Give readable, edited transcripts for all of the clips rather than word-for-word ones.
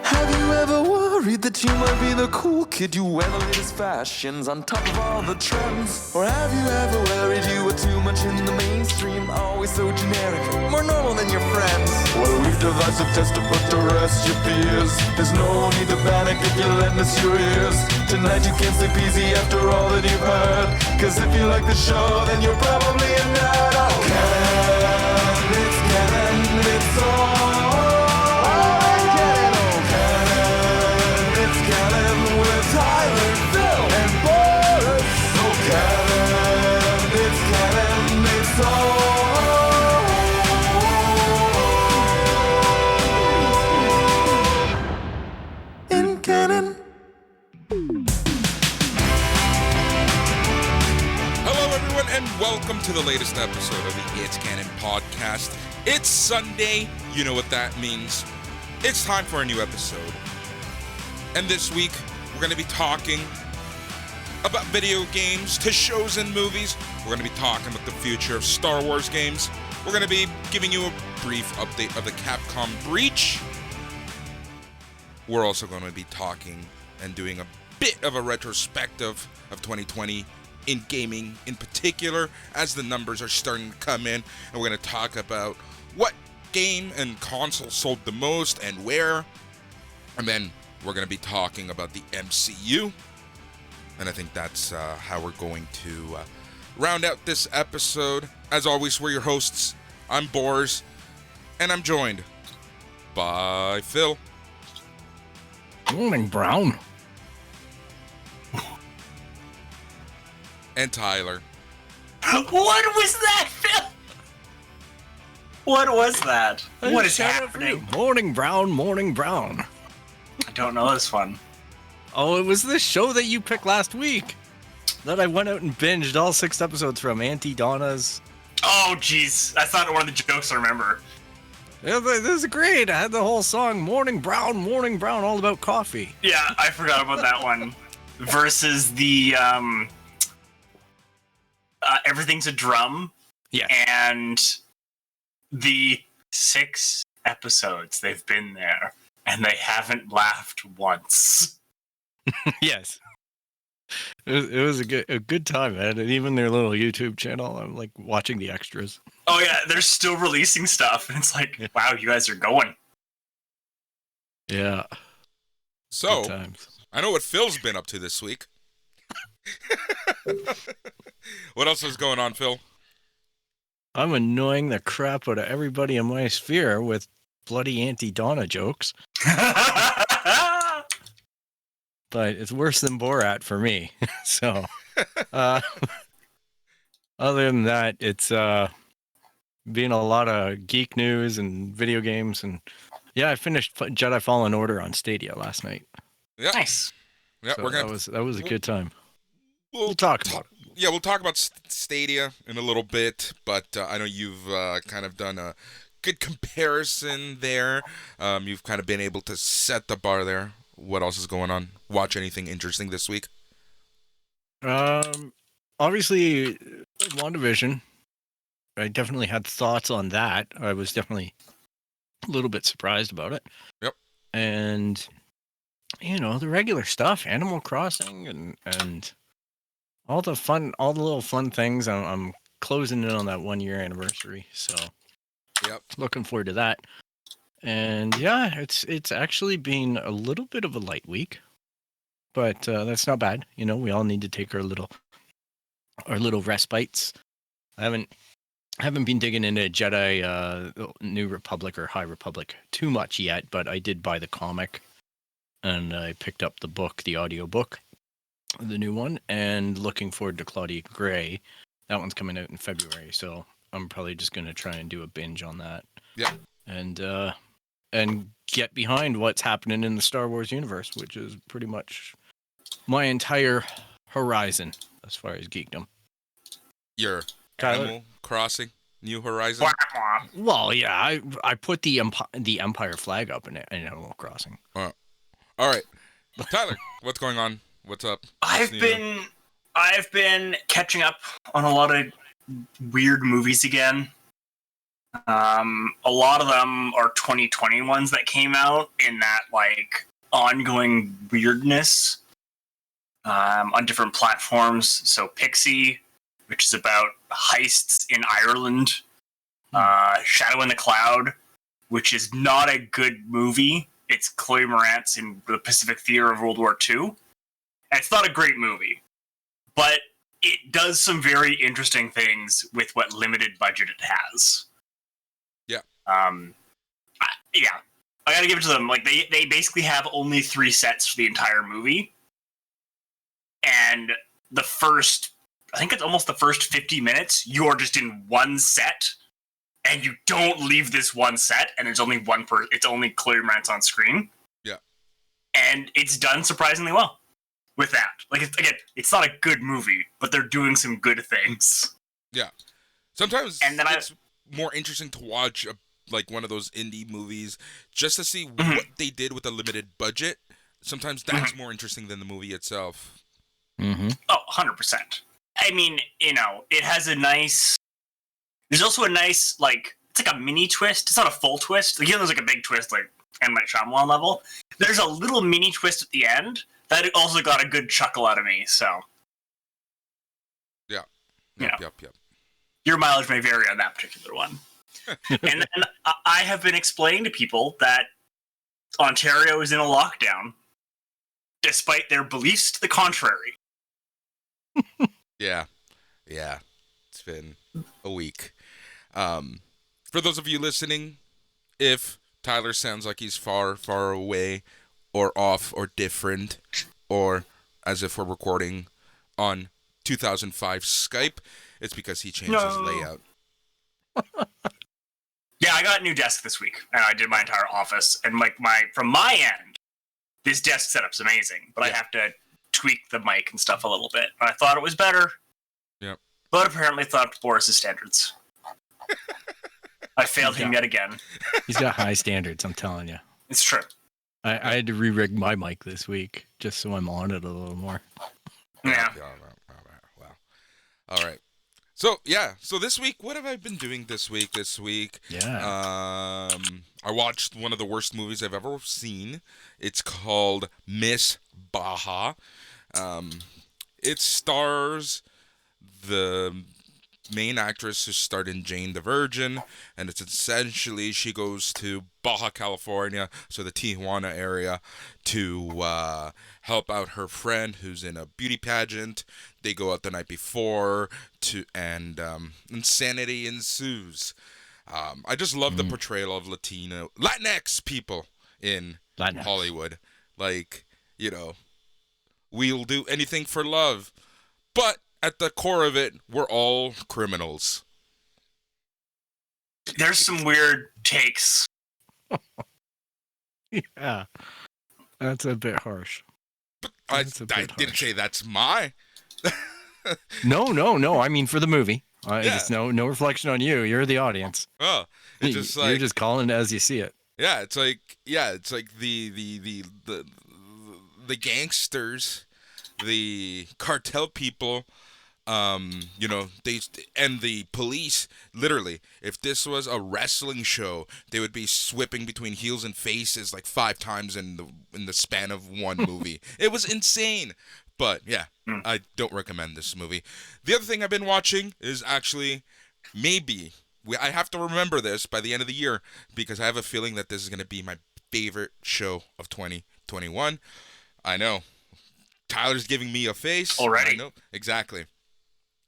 Have you ever worried that you might be the cool kid? You wear the latest fashions on top of all the trends. Or have you ever worried you were too much in the mainstream? Always so generic, more normal than your friends. Well, we've devised a test to put to rest your fears. There's no need to panic if you lend us your ears. Tonight you can't sleep easy after all that you've heard. Cause if you like the show, then you're probably a nerd. Oh, Canon, it's Canon, it's all. Canon with Tyler, Phil, and Boris. Oh, Canon, it's Canon, it's all in Canon. Hello, everyone, and welcome to the latest episode of the It's Canon podcast. It's Sunday. You know what that means. It's time for a new episode. And this week, we're going to be talking about video games to shows and movies. We're going to be talking about the future of Star Wars games. We're going to be giving you a brief update of the Capcom breach. We're also going to be talking and doing a bit of a retrospective of 2020 in gaming in particular, as the numbers are starting to come in. And we're going to talk about what game and console sold the most and where. And then we're going to be talking about the MCU, and I think that's how we're going to round out this episode. As always, we're your hosts. I'm Boris, and I'm joined by Phil. Morning, Brown. And Tyler. What was that, Phil? What was that? What is happening? Morning, Brown. Morning, Brown. I don't know this one. Oh, it was this show that you picked last week that I went out and binged all 6 episodes from Auntie Donna's. Oh, jeez. That's not one of the jokes I remember. Yeah, this is great. I had the whole song, Morning, Brown, all about coffee. Yeah, I forgot about that one. Versus the, Everything's a Drum. Yeah. And the 6 episodes they've been there. And they haven't laughed once. Yes. It was a good time, man. And even their little YouTube channel, I'm like watching the extras. Oh yeah, they're still releasing stuff. And it's like, wow, you guys are going. Yeah. So, I know what Phil's been up to this week. What else is going on, Phil? I'm annoying the crap out of everybody in my sphere with bloody Auntie Donna jokes. But it's worse than Borat for me. So, other than that, it's been a lot of geek news and video games. And yeah, I finished Jedi Fallen Order on Stadia last night. Yeah. Nice. Yeah, so that was a good time. We'll talk about it. Yeah, we'll talk about Stadia in a little bit, but I know you've kind of done a good comparison there. You've kind of been able to set the bar there. What else is going on? Watch anything interesting this week? Obviously, WandaVision. I definitely had thoughts on that. I was definitely a little bit surprised about it. Yep. And, the regular stuff, Animal Crossing and all the little fun things. I'm closing in on that 1-year anniversary, so yep, looking forward to that. And yeah, it's actually been a little bit of a light week, but that's not bad. We all need to take our little respites. I haven't been digging into Jedi New Republic or High Republic too much yet, but I did buy the comic and I picked up the book, the audio book, the new one, and looking forward to Claudia Gray. That one's coming out in February, so I'm probably just going to try and do a binge on that. Yeah. And get behind what's happening in the Star Wars universe, which is pretty much my entire horizon as far as geekdom. Your Animal Crossing New Horizon? Well, yeah, I put the Empire flag up in Animal Crossing. All right. Tyler, what's going on? What's up? I've been catching up on a lot of weird movies again. A lot of them are 2020 ones that came out in that like ongoing weirdness on different platforms. So Pixie, which is about heists in Ireland. Shadow in the Cloud, which is not a good movie. It's Chloe Moretz in the Pacific Theater of World War II. And it's not a great movie, but it does some very interesting things with what limited budget it has. Yeah. Yeah. I gotta give it to them. Like they basically have only 3 sets for the entire movie. And I think it's almost the first 50 minutes, you're just in one set. And you don't leave this one set, and there's only one person. It's only Chloe Moretz on screen. Yeah, and it's done surprisingly well with that. Like it's not a good movie, but they're doing some good things. Yeah, sometimes and then it's more interesting to watch like one of those indie movies just to see Mm-hmm. what they did with a limited budget. Sometimes that's more interesting than the movie itself. Mm-hmm. Oh, 100%. I mean, it has a nice. There's also a nice, like, it's like a mini twist. It's not a full twist. Like, there's like a big twist, like, M. Night Shyamalan level. There's a little mini twist at the end that also got a good chuckle out of me, so. Yeah. Yep. Your mileage may vary on that particular one. And then I have been explaining to people that Ontario is in a lockdown, despite their beliefs to the contrary. Yeah. It's been a week. For those of you listening, if Tyler sounds like he's far, far away, or off, or different, or as if we're recording on 2005 Skype, it's because he changed his layout. Yeah, I got a new desk this week, and I did my entire office, and like from my end, this desk setup's amazing, but I have to tweak the mic and stuff a little bit. I thought it was better. Yep. But apparently it's not up to Boris's standards. I failed him yet again. He's got high standards, I'm telling you. It's true. I had to re-rig my mic this week just so I'm on it a little more. Yeah. Wow. All right. So this week, what have I been doing this week? Yeah. I watched one of the worst movies I've ever seen. It's called Miss Baja. It stars the main actress who starred in Jane the Virgin, and it's essentially she goes to Baja California, so the Tijuana area, to help out her friend who's in a beauty pageant. They go out the night before and insanity ensues. I just love the portrayal of Latinx people in Hollywood. Like, we'll do anything for love, but at the core of it, we're all criminals. There's some weird takes. Yeah. That's a bit harsh. I didn't say that's my. No. I mean, for the movie. It's no reflection on you. You're the audience. Oh, it's just like you're just calling it as you see it. Yeah, it's like the gangsters, the cartel people, they and the police. Literally, if this was a wrestling show, they would be whipping between heels and faces like 5 times in the span of one movie. It was insane. But yeah, I don't recommend this movie. The other thing I've been watching is actually I have to remember this by the end of the year because I have a feeling that this is going to be my favorite show of 2021. I know. Tyler's giving me a face. Already? I know. Exactly.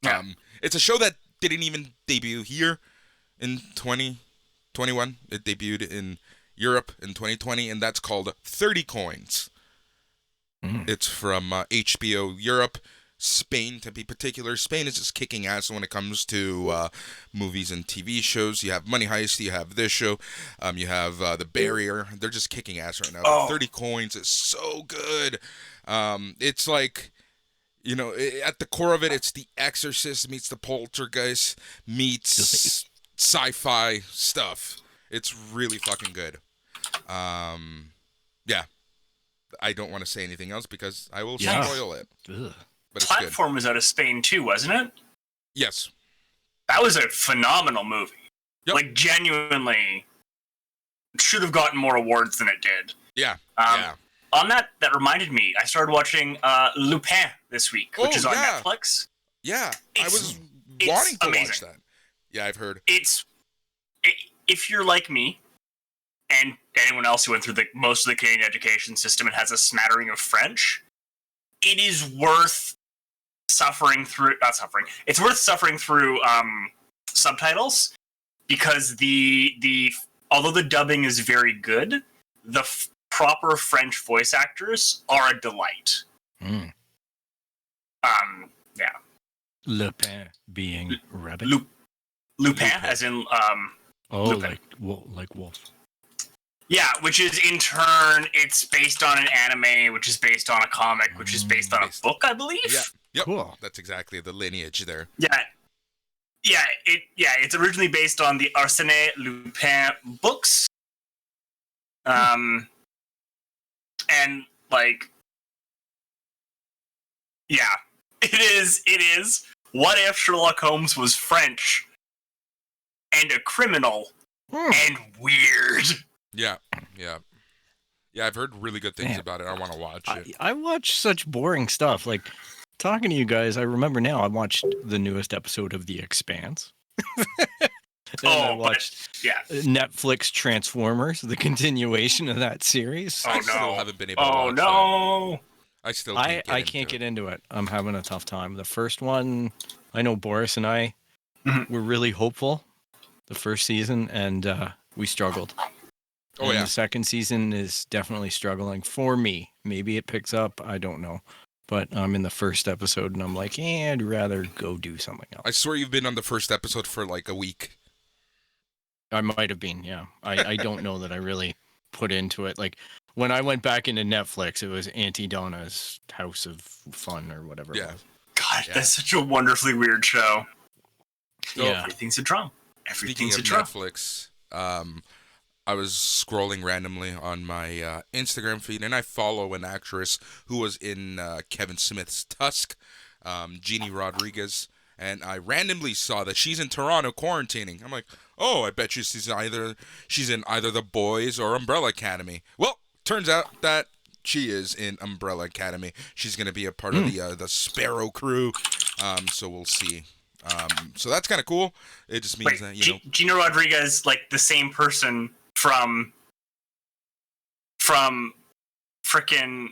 Yeah. It's a show that didn't even debut here in 2021. It debuted in Europe in 2020, and that's called 30 Coins. It's from HBO Europe, Spain to be particular. Spain is just kicking ass when it comes to movies and TV shows. You have Money Heist, you have this show, you have The Barrier. They're just kicking ass right now. Oh. 30 Coins is so good. It's like, at the core of it, it's The Exorcist meets The Poltergeist meets sci-fi stuff. It's really fucking good. Yeah. I don't want to say anything else because I will spoil it. Ugh. But it's Platform was out of Spain too, wasn't it? Yes. That was a phenomenal movie. Yep. Like, genuinely should have gotten more awards than it did. Yeah. On that reminded me, I started watching Lupin this week, which is on Netflix. Yeah, I was it's wanting to amazing. watch that. Yeah, I've heard. If you're like me, and anyone else who went through most of the Canadian education system and has a smattering of French, it is worth suffering through. Not suffering. It's worth suffering through subtitles, because although the dubbing is very good, the proper French voice actors are a delight. Mm. Yeah. Lupin being rabbit. Lupin, as in Lupin. like wolf. Yeah, which is in turn, it's based on an anime, which is based on a comic, which is based on a book, I believe. Yeah, yep. Cool. That's exactly the lineage there. It's originally based on the Arsène Lupin books. And like, yeah, it is. What if Sherlock Holmes was French and a criminal and weird? Yeah. I've heard really good things about it. I want to watch it. I watch such boring stuff. Like, talking to you guys, I remember now I watched the newest episode of The Expanse. I watched Netflix Transformers, the continuation of that series. I still haven't been able to watch that. I still can't get into it. I'm having a tough time. The first one, I know Boris and I were really hopeful the first season, and we struggled. The second season is definitely struggling for me. Maybe it picks up. I don't know. But I'm in the first episode, and I'm like, I'd rather go do something else. I swear you've been on the first episode for like a week. I might have been, yeah. I don't know that I really put into it. Like, when I went back into Netflix, it was Auntie Donna's House of Fun or whatever it was. God, that's such a wonderfully weird show. So, everything's a drum. Speaking of Netflix, I was scrolling randomly on my Instagram feed, and I follow an actress who was in Kevin Smith's Tusk, Jeannie Rodriguez, and I randomly saw that she's in Toronto quarantining. I'm like, oh, I bet she's in either The Boys or Umbrella Academy. Well, turns out that she is in Umbrella Academy. She's going to be a part of the Sparrow crew, so we'll see. So that's kind of cool. It just means that, Gina Rodriguez, like the same person from frickin'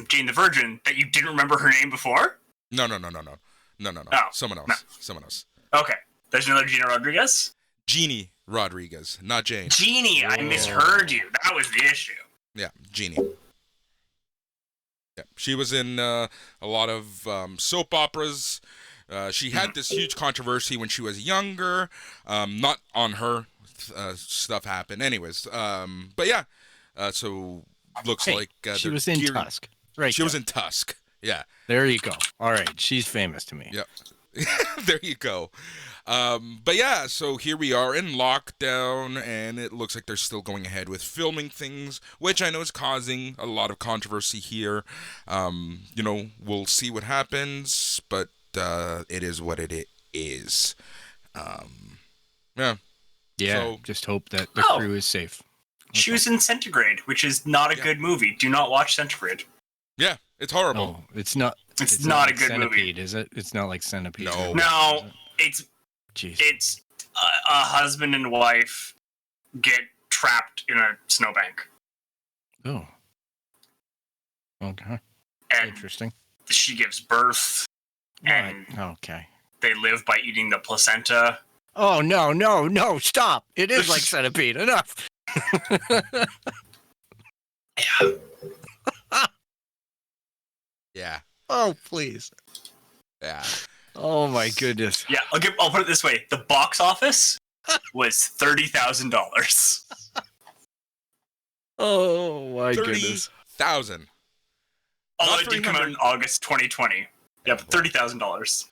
Jane the Virgin that you didn't remember her name before? No. Oh, Someone else. Okay. There's another Gina Rodriguez? Jeannie Rodriguez, not Jane. Jeannie, I misheard you. That was the issue. Yeah, Jeannie. Yeah, she was in a lot of soap operas. She had this huge controversy when she was younger. Not on her. Stuff happened. Anyways, but yeah. So looks like she was in Tusk. Right. She was in Tusk. Yeah. There you go. All right. She's famous to me. Yep. There you go. But yeah, so here we are in lockdown, and it looks like they're still going ahead with filming things, which I know is causing a lot of controversy here. We'll see what happens, but it is what it is. Yeah. Yeah, so, just hope that the crew is safe. She was in Centigrade, which is not a good movie. Do not watch Centigrade. Yeah, it's horrible. No, it's not. It's not a good Centipede, movie. Is it? It's not like Centipede. No, it's a husband and wife get trapped in a snowbank. Oh. Okay. And interesting. She gives birth. And okay. They live by eating the placenta. Oh, no, stop. It is like Centipede. Enough. Yeah. Oh, please. Yeah. Oh, my goodness. Yeah, I'll put it this way. The box office was $30,000. Oh, my goodness. $30,000. Although it did come out in August 2020. Yeah, but $30,000.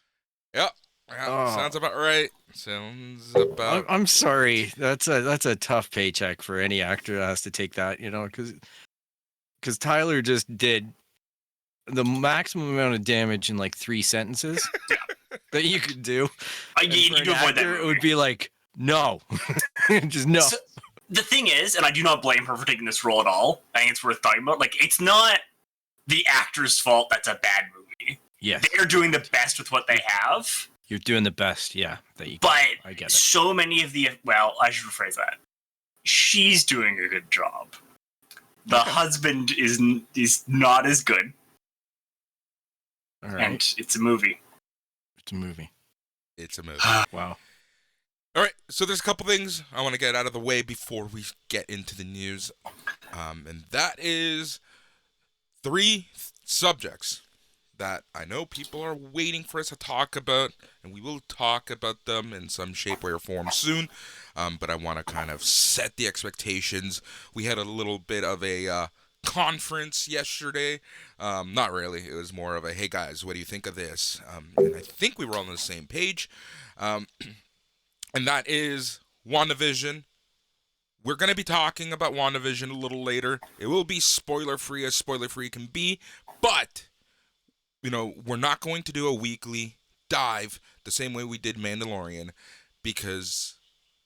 Yep. Yeah, sounds about right. I'm sorry. That's a tough paycheck for any actor that has to take that, because Tyler just did the maximum amount of damage in like 3 sentences that you could do. You need to avoid that movie. It would be like No. Just no. So, the thing is, and I do not blame her for taking this role at all. I think it's worth talking about. Like, it's not the actor's fault that's a bad movie. Yes. They're doing the best with what they have. You're doing the best, yeah. That you can. But I get it. so many of the... Well, I should rephrase that. She's doing a good job. The husband is not as good. All right. And it's a movie. It's a movie. It's a movie. Wow. All right, so there's a couple things I want to get out of the way before we get into the news. And that is 3 subjects that I know people are waiting for us to talk about, and we will talk about them in some shape, way, or form soon. But I want to kind of set the expectations. We had a little bit of a conference yesterday. Not really. It was more of a, hey guys, what do you think of this? And I think we were all on the same page. And that is WandaVision. We're going to be talking about WandaVision a little later. It will be spoiler-free as spoiler-free can be. But, you know, we're not going to do a weekly dive the same way we did Mandalorian. Because,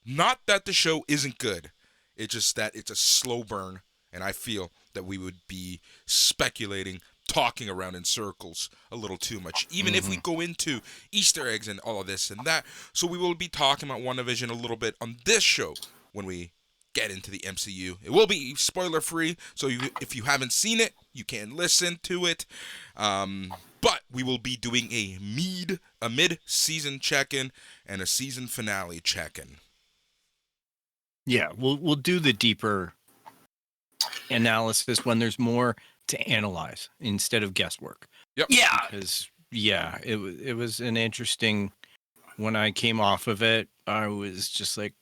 not that the show isn't good. It's just that it's a slow burn. And I feel that we would be speculating, talking around in circles a little too much, even if we go into Easter eggs and all of this and that. So we will be talking about WandaVision a little bit on this show when we get into the MCU. It will be spoiler free, so if you haven't seen it, you can listen to it. But we will be doing a mid-season check-in and a season finale check-in. Yeah, we'll do the deeper analysis when there's more to analyze instead of guesswork. Yep. Yeah. Because it was an interesting. When I came off of it, I was just like,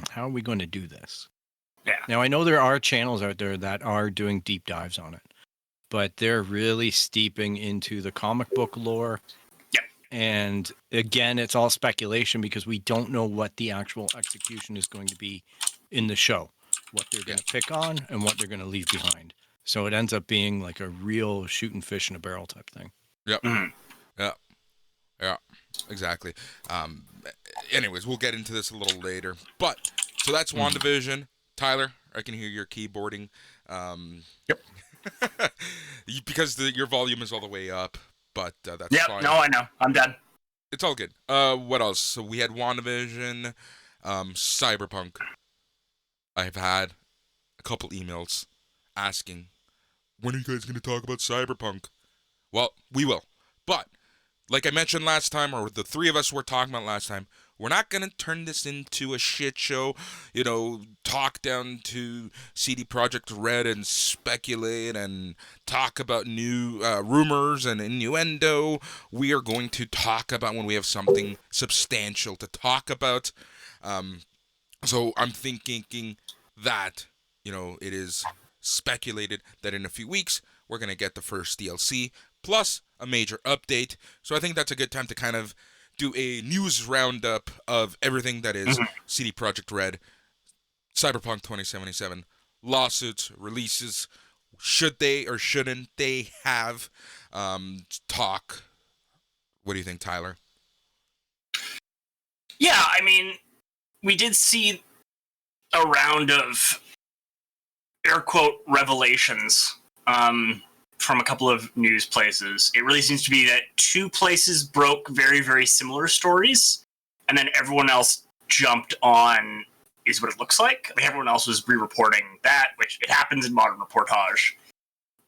how are we going to do this? Yeah. Now I know there are channels out there that are doing deep dives on it, but they're really steeping into the comic book lore. Yep. And again, it's all speculation because we don't know what the actual execution is going to be in the show, what they're going to pick on and what they're going to leave behind. So it ends up being like a real shooting fish in a barrel type thing. Yep. Yeah, exactly. Anyways, we'll get into this a little later. But, so that's WandaVision. Tyler, I can hear your keyboarding. Yep. Because your volume is all the way up, but that's fine. No, I know. I'm done. It's all good. What else? So we had WandaVision, Cyberpunk. I've had a couple emails asking, when are you guys going to talk about Cyberpunk? Well, we will. But, like I mentioned last time, or the 3 of us were talking about last time, we're not going to turn this into a shit show, you know, talk down to CD Projekt Red and speculate and talk about new rumors and innuendo. We are going to talk about when we have something substantial to talk about. So I'm thinking that, you know, it is speculated that in a few weeks we're going to get the first DLC plus a major update. So I think that's a good time to kind of do a news roundup of everything that is CD Projekt Red, Cyberpunk 2077, lawsuits, releases. Should they or shouldn't they have talk? What do you think, Tyler? Yeah, I mean, we did see a round of air quote revelations from a couple of news places. It really seems to be that 2 places broke very, very similar stories, and then everyone else jumped on, is what it looks like. Like everyone else was re-reporting that, which it happens in modern reportage.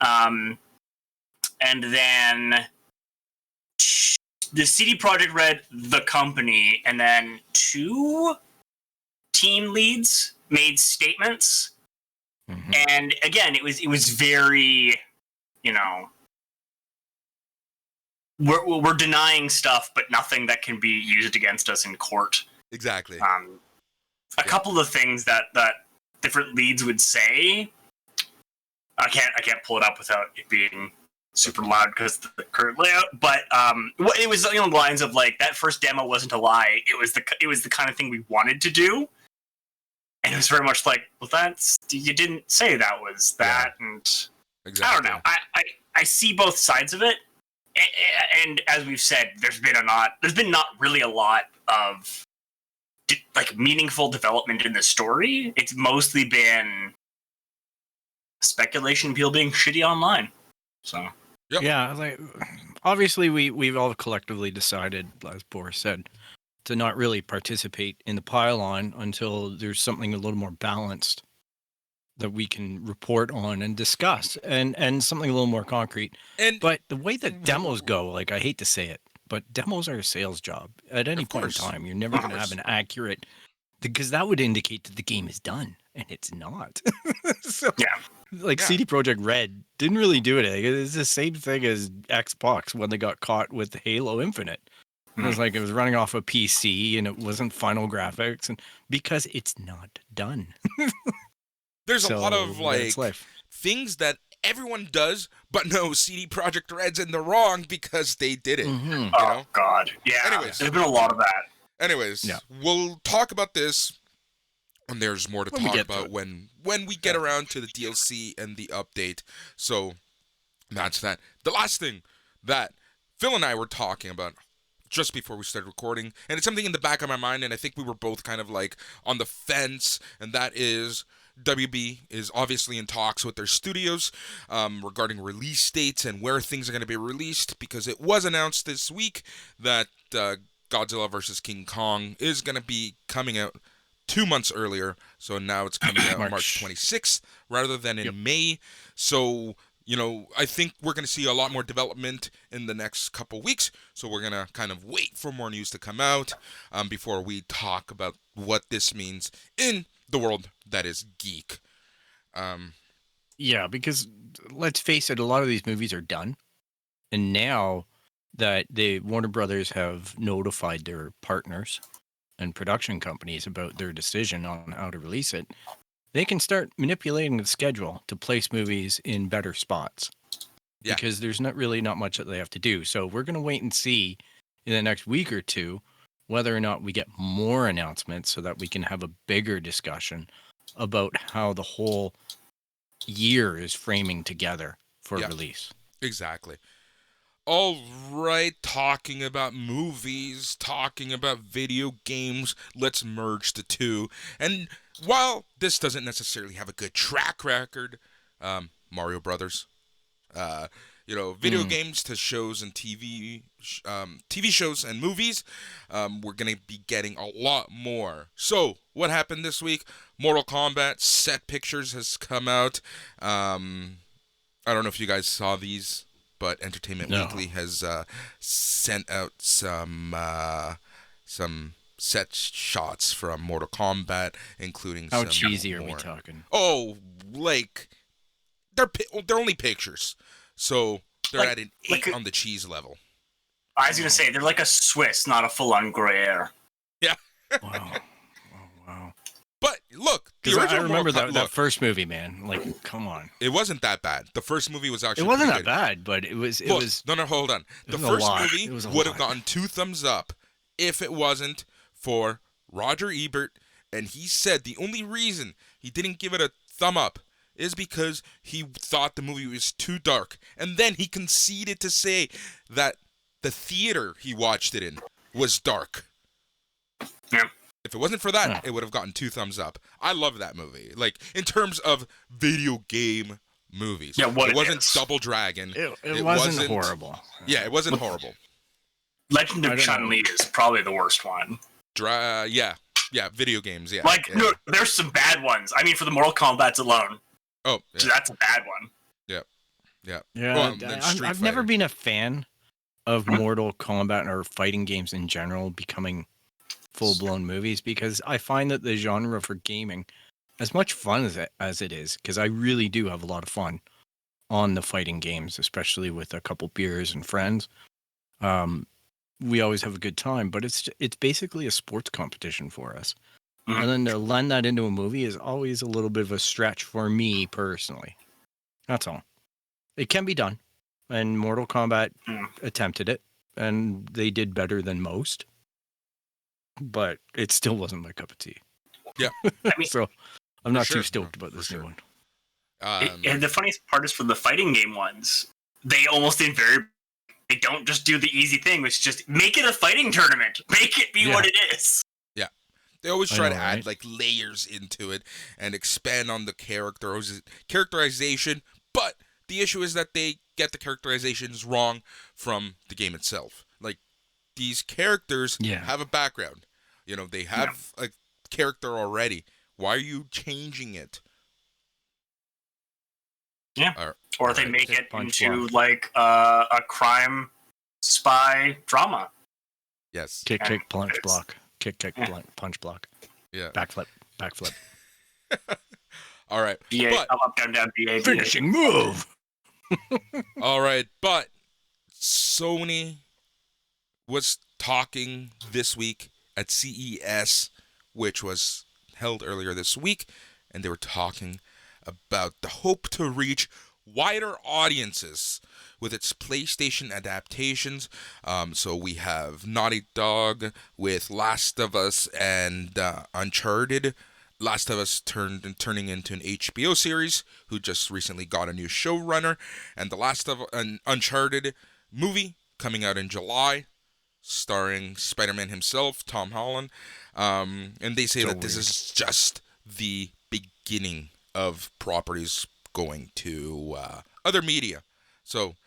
And then the CD Projekt Red, the company, and then 2 team leads made statements. And again, it was very, you know, we're denying stuff, but nothing that can be used against us in court. Exactly. A couple of the things that different leads would say, I can't pull it up without it being super loud because of the current layout. But it was along the lines of like, that first demo wasn't a lie. It was the kind of thing we wanted to do. And it was very much like, well, you didn't say that was that, and exactly. I don't know. I see both sides of it, and as we've said, there's been not really a lot of like meaningful development in the story. It's mostly been speculation, people being shitty online. So Yep. Yeah, like obviously we've all collectively decided, as Boris said, to not really participate in the pile-on until there's something a little more balanced that we can report on and discuss, and something a little more concrete. And But the way that demos go, like, I hate to say it, but demos are a sales job. At any Of point in course. time, you're never going to have an accurate, because that would indicate that the game is done, and it's not. So, yeah, like, Yeah. CD Projekt Red didn't really do it. It's the same thing as Xbox when they got caught with Halo Infinite. It was like it was running off a PC and it wasn't final graphics, and because it's not done. there's a So, lot of that's like life. things that everyone does, but no, CD Projekt Red's in the wrong because they did it. Mhm. oh know? god, yeah. Anyways. There's been a lot of that. Anyways, Yeah. we'll talk about this, and there's more to When we talk get to about it. when we get around to the DLC and the update. So that's that. The last thing that Phil and I were talking about just before we started recording, and it's something in the back of my mind, and I think we were both kind of like on the fence, and that is WB is obviously in talks with their studios regarding release dates and where things are going to be released, because it was announced this week that Godzilla vs. King Kong is going to be coming out 2 months earlier, so now it's coming out March 26th rather than in May. So, you know, I think we're going to see a lot more development in the next couple weeks, so we're going to kind of wait for more news to come out before we talk about what this means in the world that is geek. Yeah, because let's face it, a lot of these movies are done. And now that Warner Brothers have notified their partners and production companies about their decision on how to release it, they can start manipulating the schedule to place movies in better spots. Yeah. Because there's not much that they have to do. So we're going to wait and see in the next week or two whether or not we get more announcements so that we can have a bigger discussion about how the whole year is framing together for release. Exactly. All right, talking about movies, talking about video games, let's merge the two. And while this doesn't necessarily have a good track record, Mario Brothers, video games to shows and TV shows and movies, we're going to be getting a lot more. So, what happened this week? Mortal Kombat set pictures has come out. I don't know if you guys saw these, but Entertainment Weekly has sent out some set shots from Mortal Kombat, including How some cheesy are more. we talking? Oh, like they're only pictures, so they're Like- at an 8 like on the cheese level. I was gonna say they're like a Swiss, not a full-on Gruyere. Wow. Oh, wow. But look, the Because I original remember Mortal Kombat, that first movie, man. Like, come on. it wasn't that bad. The first movie was actually It wasn't pretty that good. bad, but it was. Look, no, hold on. The was a first lot. movie It was a would have lot. gotten 2 thumbs up if it wasn't for Roger Ebert, and he said the only reason he didn't give it a thumb up is because he thought the movie was too dark. And then he conceded to say that the theater he watched it in was dark. Yeah. If it wasn't for that, it would have gotten 2 thumbs up. I love that movie. Like, in terms of video game movies. Yeah, what it it wasn't is. Double Dragon. It wasn't horrible. Yeah, it wasn't horrible. Legend I of don't Chun-Li is probably the worst one. Yeah, video games, yeah. Like, yeah. no, there's some bad ones. I mean, for the Mortal Kombat's alone, Oh, so yeah. that's a bad one. Yeah. Yeah, Well, then Street I've never Fighter. been a fan of Mortal Kombat or fighting games in general becoming full-blown movies, because I find that the genre for gaming, as much fun as it is, because I really do have a lot of fun on the fighting games, especially with a couple beers and friends. We always have a good time, but it's basically a sports competition for us. Mhm. And then to lend that into a movie is always a little bit of a stretch for me personally. That's all. It can be done. And Mortal Kombat attempted it, and they did better than most. But it still wasn't my cup of tea. Yeah. I mean, So I'm not For sure. too stoked about For this sure. new one. and the funniest part is for the fighting game ones, they almost invariably they don't just do the easy thing, which is just make it a fighting tournament. Make it be Yeah. what it is. They always I try know, to add right? like layers into it and expand on the characterization, but the issue is that they get the characterizations wrong from the game itself. Like, these characters Yeah. have a background. You know, they have a character already. Why are you changing it? Yeah. Or they alright. make Tick, it punch, into block. like a crime spy drama. Yes. Kick, kick, punch, It's- block. Kick, kick, Yeah. punch, block. Yeah. Backflip, backflip. All right. BA, But up, down, down, BA, Finishing move. all right, but Sony was talking this week at CES, which was held earlier this week, and they were talking about the hope to reach wider audiences with its PlayStation adaptations. So we have Naughty Dog with Last of Us and Uncharted. Last of Us turning into an HBO series, who just recently got a new showrunner, and the Last of an Uncharted movie coming out in July, starring Spider-Man himself, Tom Holland. And they say that this is just the beginning of properties going to other media. So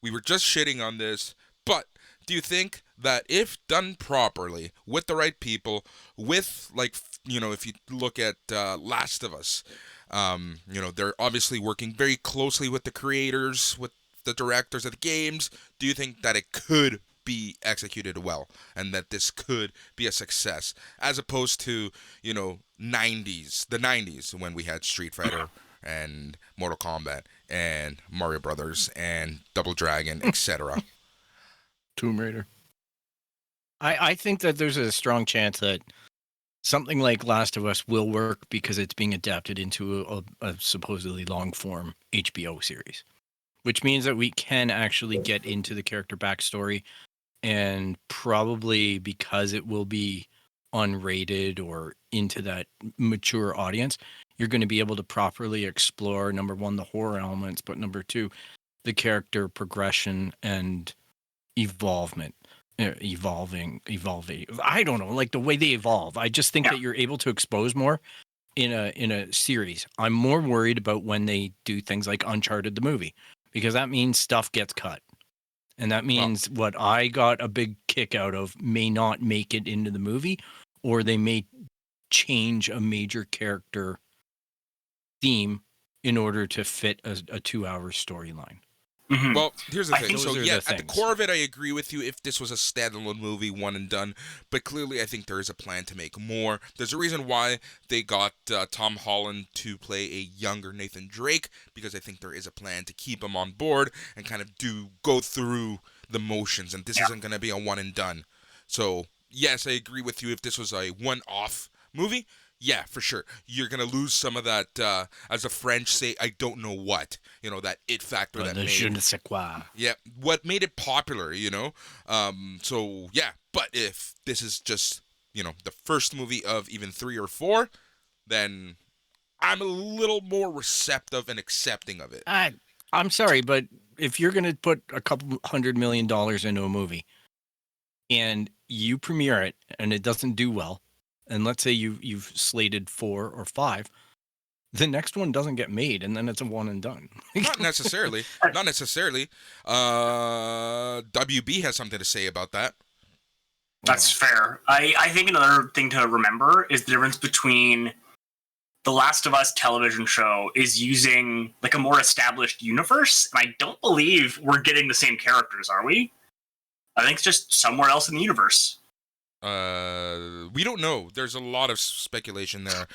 we were just shitting on this, but do you think that if done properly, with the right people, with, like, you know, if you look at Last of Us, you know, they're obviously working very closely with the creators, with the directors of the games. Do you think that it could be executed well, and that this could be a success, as opposed to, you know, the 90s, when we had Street Fighter and Mortal Kombat and Mario Brothers and Double Dragon, etc.? Tomb Raider. I think that there's a strong chance that something like Last of Us will work because it's being adapted into a supposedly long-form HBO series, which means that we can actually get into the character backstory, and probably because it will be unrated or into that mature audience, you're going to be able to properly explore, number one, the horror elements, but number two, the character progression and evolving. I don't know, like the way they evolve. I just think that you're able to expose more in a series. I'm more worried about when they do things like Uncharted the movie, because that means stuff gets cut. And that means what I got a big kick out of may not make it into the movie, or they may change a major character theme in order to fit a 2-hour storyline. Mm-hmm. Well, here's the thing. those So, are yeah, the at the things. core of it, I agree with you if this was a standalone movie, one and done. But clearly, I think there is a plan to make more. There's a reason why they got Tom Holland to play a younger Nathan Drake, because I think there is a plan to keep him on board and kind of go through the motions. And this isn't going to be a one and done. So, yes, I agree with you. If this was a one-off movie, yeah, for sure. You're going to lose some of that, as the French say, I don't know what. You know, that it factor that made... Je ne sais quoi. Yeah, what made it popular, you know? So, yeah, but if this is just, you know, the first movie of even 3 or 4, then I'm a little more receptive and accepting of it. I'm sorry, but if you're going to put a couple $100 million into a movie and you premiere it and it doesn't do well, and let's say you've slated 4 or 5, the next one doesn't get made, and then it's a one and done. Not necessarily. Not necessarily. WB has something to say about that. That's fair. I think another thing to remember is the difference between the Last of Us television show is using like a more established universe, and I don't believe we're getting the same characters, are we? I think it's just somewhere else in the universe. We don't know. There's a lot of speculation there.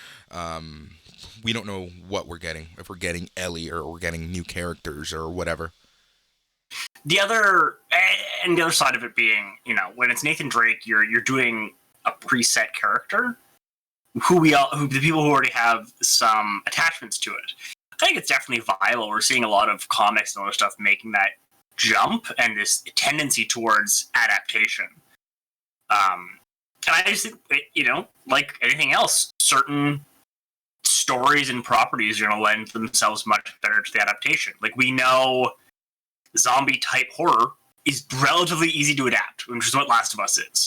We don't know what we're getting. If we're getting Ellie or we're getting new characters or whatever. The other side of it being, you know, when it's Nathan Drake, you're doing a preset character who the people who already have some attachments to it. I think it's definitely viable. We're seeing a lot of comics and other stuff making that jump and this tendency towards adaptation. And I just think, you know, like anything else, certain stories and properties are going to lend themselves much better to the adaptation. Like, we know zombie-type horror is relatively easy to adapt, which is what Last of Us is.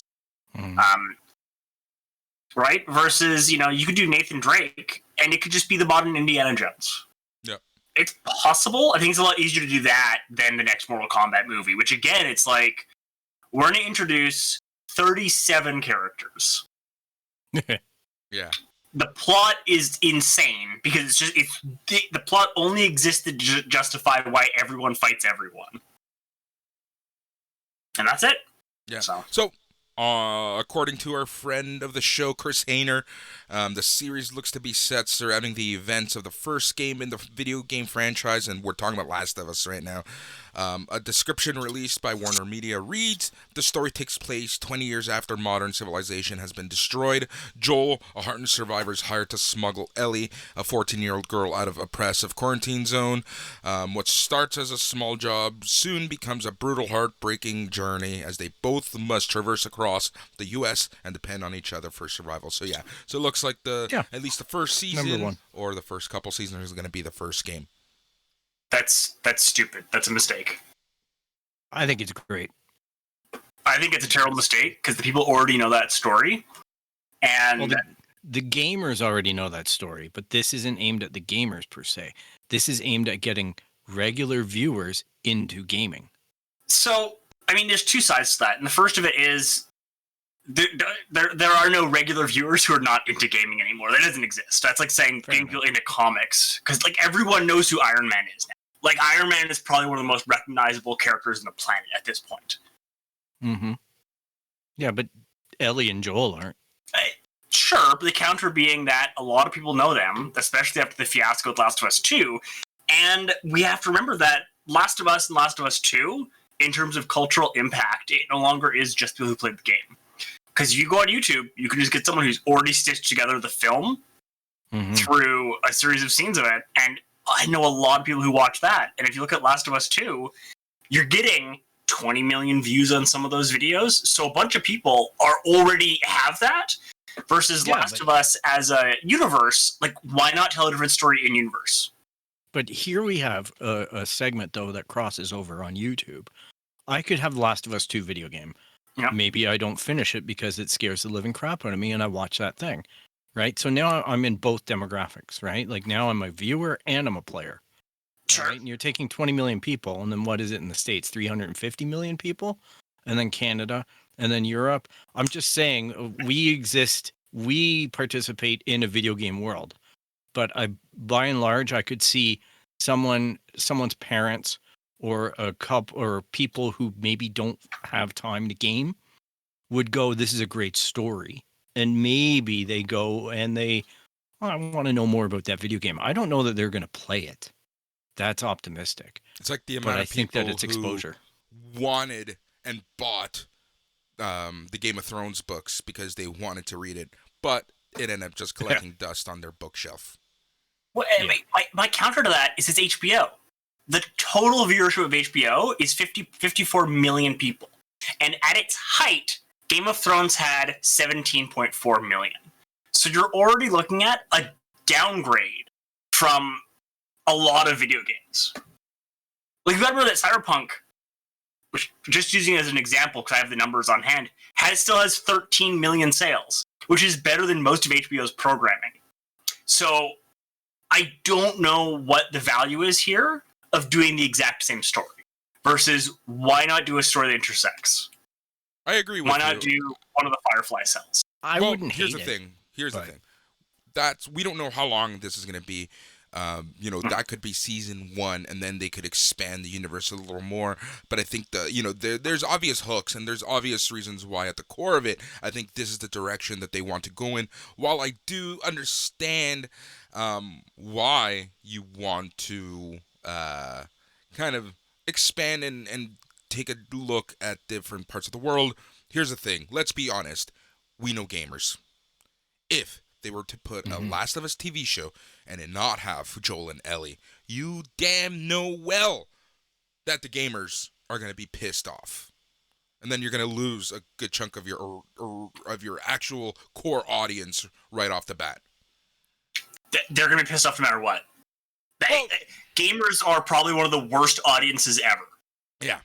right? Versus, you could do Nathan Drake, and it could just be the modern Indiana Jones. Yep. It's possible. I think it's a lot easier to do that than the next Mortal Kombat movie, which, again, it's like, we're going to introduce 37 characters. Yeah. The plot is insane because the plot only existed to justify why everyone fights everyone. And that's it. Yeah. So according to our friend of the show, Chris Hayner, the series looks to be set surrounding the events of the first game in the video game franchise, and we're talking about Last of Us right now. A description released by Warner Media reads, the story takes place 20 years after modern civilization has been destroyed. Joel, a hardened survivor, is hired to smuggle Ellie, a 14-year-old girl, out of oppressive quarantine zone. What starts as a small job soon becomes a brutal, heartbreaking journey as they both must traverse across the U.S. and depend on each other for survival. So yeah, so it looks like at least the first season or the first couple seasons is going to be the first game. That's stupid. That's a mistake. I think it's great. I think it's a terrible mistake because the people already know that story. And the gamers already know that story, but this isn't aimed at the gamers per se. This is aimed at getting regular viewers into gaming. So, I mean, there's two sides to that. And the first of it is there are no regular viewers who are not into gaming anymore. That doesn't exist. That's like saying people into comics. Because like everyone knows who Iron Man is now. Like Iron Man is probably one of the most recognizable characters on the planet at this point. Mm-hmm. Yeah, but Ellie and Joel aren't. Sure, but the counter being that a lot of people know them, especially after the fiasco with Last of Us 2. And we have to remember that Last of Us and Last of Us 2, in terms of cultural impact, it no longer is just people who played the game. Because if you go on YouTube, you can just get someone who's already stitched together the film through a series of scenes of it. And I know a lot of people who watch that. And if you look at Last of Us 2, you're getting 20 million views on some of those videos. So a bunch of people already have that. Versus Last of Us as a universe, like, why not tell a different story in universe? But here we have a segment, though, that crosses over on YouTube. I could have Last of Us 2 video game. Yeah. Maybe I don't finish it because it scares the living crap out of me and I watch that thing, right? So now I'm in both demographics, right? Like now I'm a viewer and I'm a player. Sure. Right? And you're taking 20 million people, and then what is it in the States? 350 million people? And then Canada, and then Europe. I'm just saying we participate in a video game world. But by and large, I could see someone's parents or a couple or people who maybe don't have time to game would go, this is a great story. And maybe they go and I want to know more about that video game. I don't know that they're going to play it. That's optimistic. It's like the amount of people think that it's exposure. Who wanted and bought the Game of Thrones books because they wanted to read it, but it ended up just collecting dust on their bookshelf. Well, my counter to that is it's HBO. The total viewership of HBO is 54 million people. And at its height, Game of Thrones had 17.4 million. So you're already looking at a downgrade from a lot of video games. Like, you gotta remember that Cyberpunk, which, just using it as an example because I have the numbers on hand, still has 13 million sales, which is better than most of HBO's programming. So I don't know what the value is here of doing the exact same story versus why not do a story that intersects? I agree with you. Why not do one of the Firefly cells? I wouldn't hate it. Here's the thing. We don't know how long this is going to be. That could be season 1, and then they could expand the universe a little more. But I think there's obvious hooks, and there's obvious reasons why at the core of it, I think this is the direction that they want to go in. While I do understand why you want to kind of expand and take a look at different parts of the world, here's the thing. Let's be honest. We know gamers. If they were to put a Last of Us TV show and it not have Joel and Ellie, you damn know well that the gamers are going to be pissed off. And then you're going to lose a good chunk of your actual core audience right off the bat. They're going to be pissed off no matter what. Gamers are probably one of the worst audiences ever. Yeah.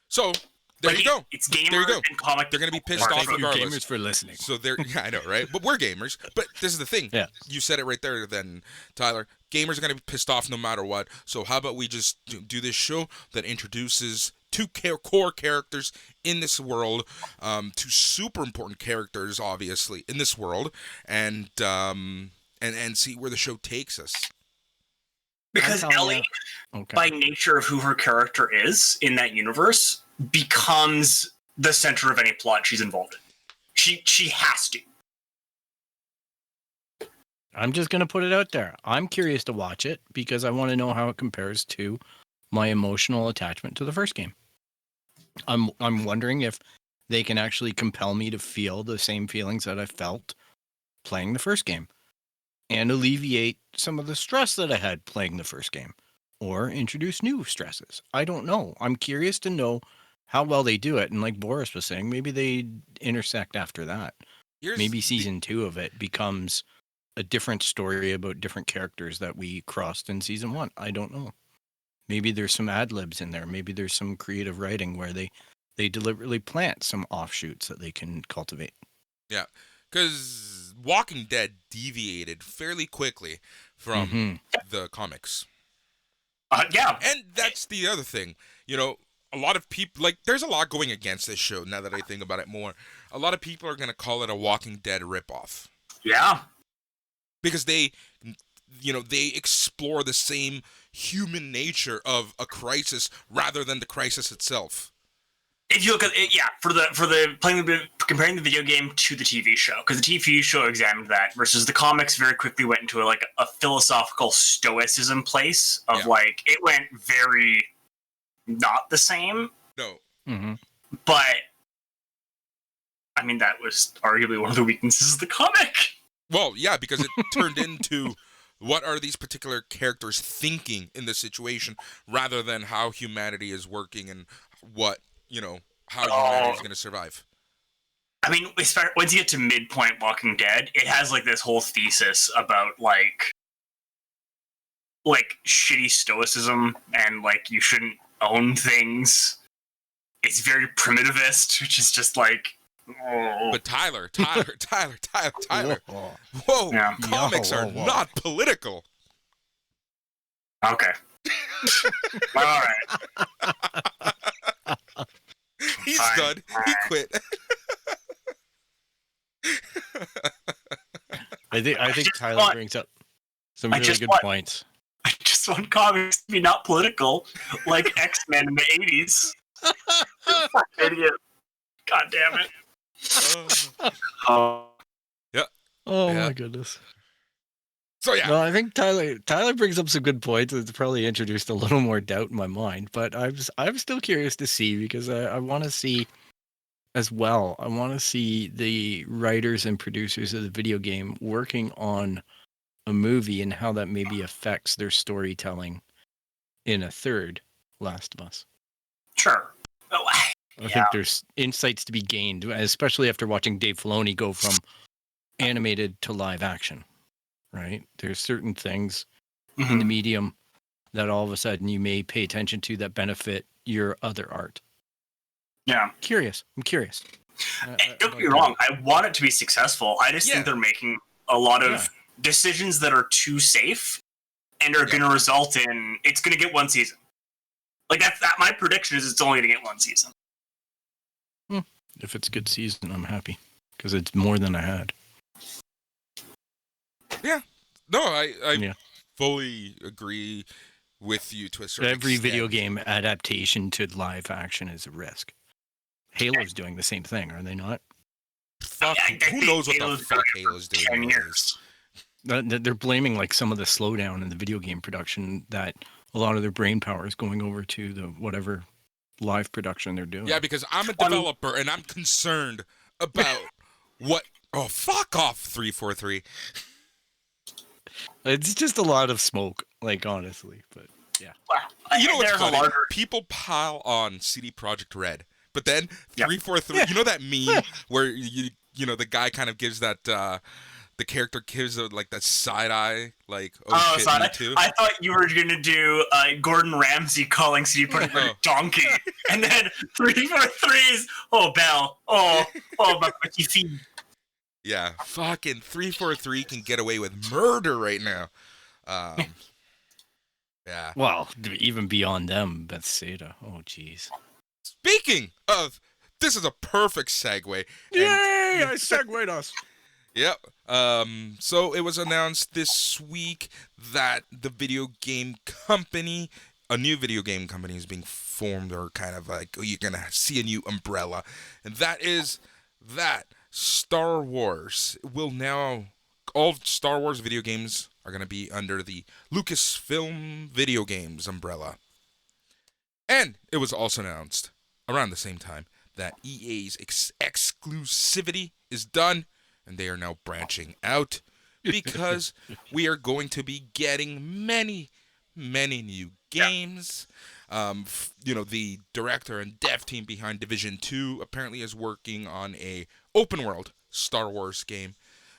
So, There you go. It's gamer There you go. and comic. They're going to be pissed Thank off you, regardless. gamers, for listening. So they're, yeah, I know, right? But we're gamers. But this is the thing. Yeah. You said it right there then, Tyler. Gamers are going to be pissed off no matter what. So how about we just do this show that introduces two core characters in this world, two super important characters, obviously, in this world, and see where the show takes us. Because Ellie, by nature of who her character is in that universe, becomes the center of any plot she's involved in. She has to. I'm just going to put it out there. I'm curious to watch it because I want to know how it compares to my emotional attachment to the first game. I'm wondering if they can actually compel me to feel the same feelings that I felt playing the first game and alleviate some of the stress that I had playing the first game or introduce new stresses. I don't know. I'm curious to know how well they do it. And like Boris was saying, maybe they intersect after that. Maybe season 2 of it becomes a different story about different characters that we crossed in season 1. I don't know. Maybe there's some ad libs in there. Maybe there's some creative writing where they deliberately plant some offshoots that they can cultivate. Yeah, because Walking Dead deviated fairly quickly from the comics. Yeah. And that's the other thing. You know, a lot of people, like, there's a lot going against this show now that I think about it more. A lot of people are going to call it a Walking Dead ripoff. Yeah. Because they explore the same human nature of a crisis rather than the crisis itself. If you look at it, yeah, comparing the video game to the TV show, because the TV show examined that versus the comics very quickly went into a philosophical stoicism place of it went very not the same. No. Mm-hmm. But I mean, that was arguably one of the weaknesses of the comic. Well, yeah, because it turned into what are these particular characters thinking in this situation rather than how humanity is working and what, how humanity is going to survive. I mean, once you get to midpoint Walking Dead, it has this whole thesis about shitty stoicism and you shouldn't own things. It's very primitivist, which is just But Tyler. Whoa, yeah. comics are not political. Okay. All right. He's done. He quit. I think Tyler brings up some really good points. I just want comics to be not political, like X-Men in the 80s. Idiot. God damn it. My goodness. So yeah. No, I think Tyler brings up some good points. It's probably introduced a little more doubt in my mind, but I'm still curious to see because I want to see as well. I want to see the writers and producers of the video game working on a movie and how that maybe affects their storytelling in a third Last of Us. Sure. I think there's insights to be gained, especially after watching Dave Filoni go from animated to live action, right? There's certain things in the medium that all of a sudden you may pay attention to that benefit your other art. Yeah. I'm curious. Don't get me wrong. I want it to be successful. I just think they're making a lot of decisions that are too safe and are going to result in it's going to get one season. My prediction is it's only going to get one season. If it's a good season, I'm happy because it's more than I had. Yeah. No, I fully agree with you to a certain extent. Every video game adaptation to live action is a risk. Halo's doing the same thing, are they not? Fuck, who knows what the fuck Halo's doing 10 years. They're blaming some of the slowdown in the video game production that a lot of their brain power is going over to the whatever live production they're doing. Yeah, because I'm a developer and I'm concerned about what... Oh, fuck off, 343. It's just a lot of smoke, honestly, but yeah. You know what's funny? People pile on CD Projekt Red, but then 343, you know that meme where the guy kind of gives that the character gives like that side eye, like Oh, shit, so me too. I thought you were gonna do Gordon Ramsay calling CD Projekt donkey, and then 343's Belle, my pretty fille. Yeah, fucking 343 can get away with murder right now. Yeah. Well, even beyond them, Bethsaida. Oh, jeez. Speaking of, this is a perfect segue. Yay! I segued us. Yep. So it was announced this week that the video game company, a new video game company is being formed, or kind of like, you're going to see a new umbrella. And that is that Star Wars will now, all Star Wars video games are going to be under the Lucasfilm Video Games umbrella. And it was also announced around the same time that EA's exclusivity is done, and they are now branching out because we are going to be getting many new games. The director and dev team behind Division 2 apparently is working on a open world Star Wars game.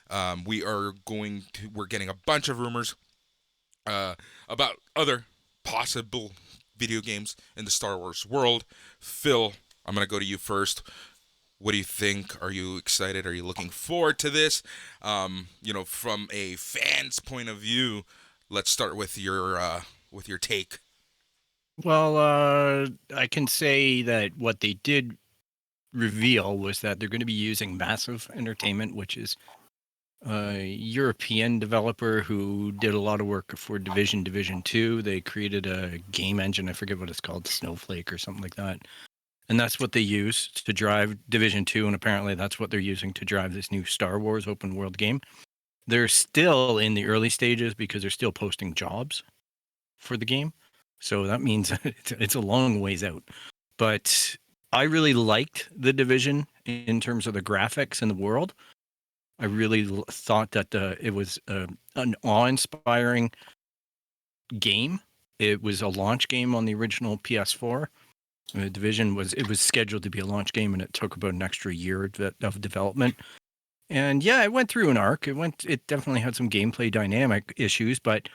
We're getting a bunch of rumors about other possible video games in the Star Wars world. Phil, I'm going to go to you first. What do you think? Are you excited? Are you looking forward to this? From a fan's point of view, let's start with your take. Well, I can say that what they did reveal was that they're going to be using Massive Entertainment, which is a European developer who did a lot of work for Division 2. They created a game engine. I forget what it's called, Snowflake or something like that. And that's what they use to drive Division 2, and apparently that's what they're using to drive this new Star Wars open world game. They're still in the early stages because they're still posting jobs for the game. So that means it's a long ways out. But I really liked the Division in terms of the graphics and the world. I really thought that it was an awe-inspiring game. It was a launch game on the original PS4. The Division was scheduled to be a launch game, and it took about an extra year of development. And yeah, it went through an arc. It definitely had some gameplay dynamic issues, but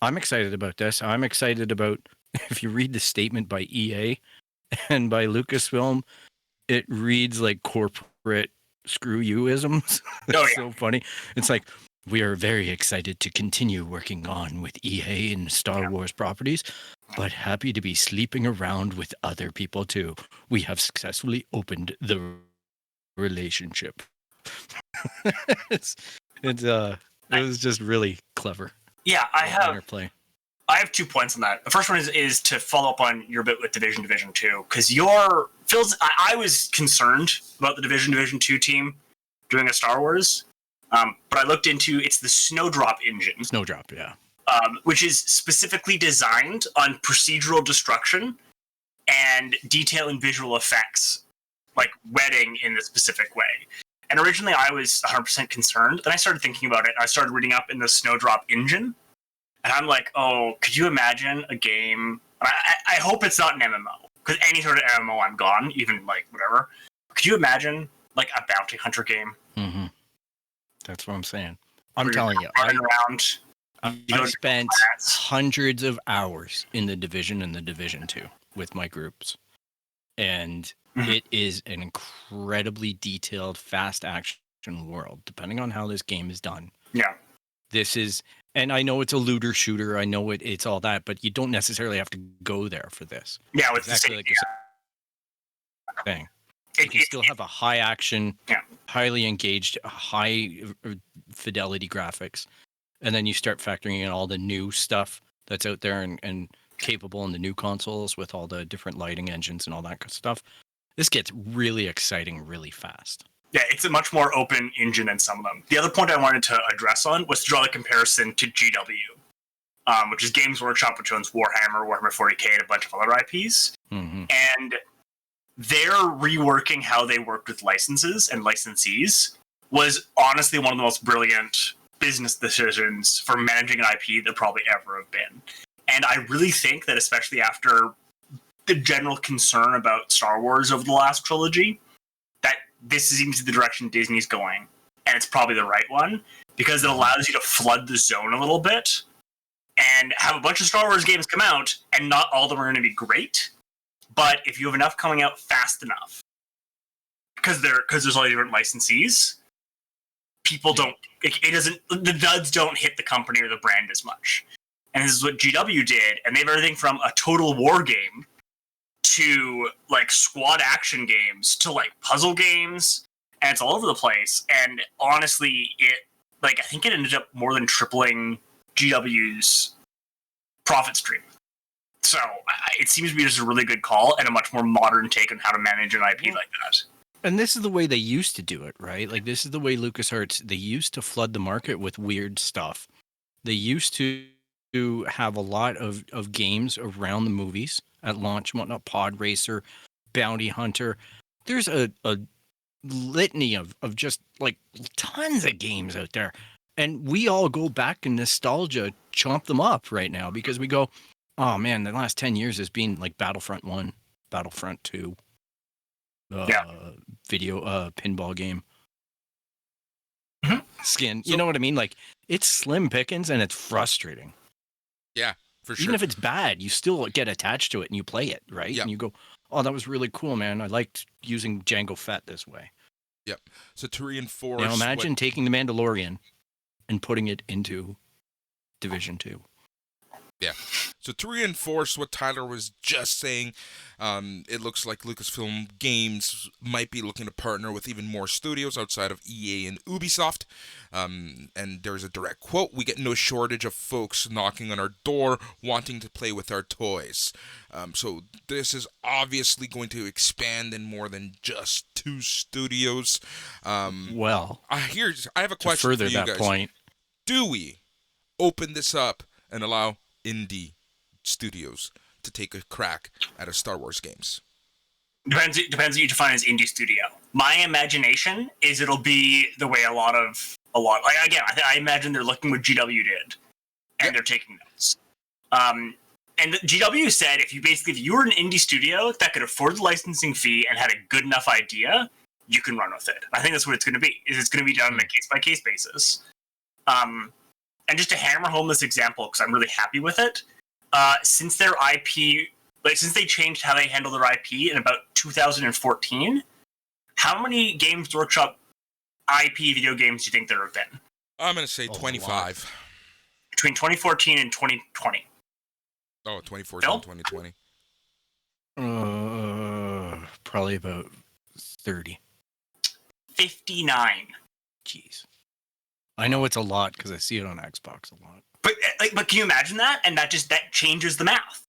I'm excited about this. I'm excited about, if you read the statement by EA and by Lucasfilm, it reads like corporate screw you-isms. It's so funny. It's like, we are very excited to continue working on with EA and Star Wars properties, but happy to be sleeping around with other people too. We have successfully opened the relationship. It was just really clever. Yeah, I have 2 points on that. The first one is to follow up on your bit with Division 2, because I was concerned about the Division 2 team doing a Star Wars, but I looked into, it's the Snowdrop engine. Snowdrop, yeah. Which is specifically designed on procedural destruction and detail and visual effects, like wetting in a specific way. And originally I was 100% concerned. Then I started thinking about it. I started reading up in the Snowdrop engine. And I'm like, could you imagine a game? I hope it's not an MMO. Because any sort of MMO, I'm gone. Even, like, whatever. Could you imagine, like, a bounty hunter game? Mm-hmm. That's what I'm saying. I'm telling you. I spent hundreds of hours in the Division and the Division 2 with my groups. And it is an incredibly detailed, fast action world, depending on how this game is done. Yeah. This is, and I know it's a looter shooter, I know it's all that, but you don't necessarily have to go there for this. Yeah, with exactly like the thing. You can still have a high action, highly engaged, high fidelity graphics. And then you start factoring in all the new stuff that's out there and capable in the new consoles with all the different lighting engines and all that kind of stuff. This gets really exciting really fast. Yeah, it's a much more open engine than some of them. The other point I wanted to address on was to draw the comparison to GW, which is Games Workshop, which owns Warhammer 40k, and a bunch of other IPs. Mm-hmm. And their reworking how they worked with licenses and licensees was honestly one of the most brilliant business decisions for managing an IP there probably ever have been. And I really think that, especially after the general concern about Star Wars over the last trilogy, that this seems the direction Disney's going, and it's probably the right one, because it allows you to flood the zone a little bit and have a bunch of Star Wars games come out, and not all of them are going to be great. But if you have enough coming out fast enough, because there's all the different licensees, people don't. It doesn't. The duds don't hit the company or the brand as much. And this is what GW did, and they have everything from a Total War game to like squad action games to like puzzle games, and it's all over the place. And honestly, I think it ended up more than tripling GW's profit stream. So it seems to be just a really good call and a much more modern take on how to manage an IP like that. And this is the way they used to do it, right? Like, this is the way LucasArts, they used to flood the market with weird stuff. They used to have a lot of games around the movies at launch and whatnot. Pod Racer, Bounty Hunter. There's a litany of just, like, tons of games out there. And we all go back in nostalgia, chomp them up right now, because we go, oh, man, the last 10 years has been, like, Battlefront 1, Battlefront 2. Video pinball game skin. You know what I mean? Like, it's slim pickings and it's frustrating. Yeah, for sure. Even if it's bad, you still get attached to it and you play it, right? Yep. And you go, oh, that was really cool, man. I liked using Jango Fett this way. Yep. So to reinforce, Imagine taking the Mandalorian and putting it into Division 2. Yeah. So to reinforce what Tyler was just saying, it looks like Lucasfilm Games might be looking to partner with even more studios outside of EA and Ubisoft. And there's a direct quote, "We get no shortage of folks knocking on our door wanting to play with our toys." So this is obviously going to expand in more than just 2 studios. I have a question to further for you that guys. point. Do we open this up and allow indie studios to take a crack at a Star Wars games? Depends what you define as indie studio. My imagination is it'll be the way a lot. Like, again, I imagine they're looking what GW did, and they're taking notes. And GW said if you were an indie studio that could afford the licensing fee and had a good enough idea, you can run with it. I think that's what it's going to be. It's going to be done on a case by case basis. And just to hammer home this example, because I'm really happy with it, since their IP, since they changed how they handle their IP in about 2014, how many Games Workshop IP video games do you think there have been? I'm going to say 25. Between 2014 and 2020. Oh, 2014 and 2020. Probably about 30. 59. Jeez. I know it's a lot because I see it on Xbox a lot. But can you imagine that? And that changes the math.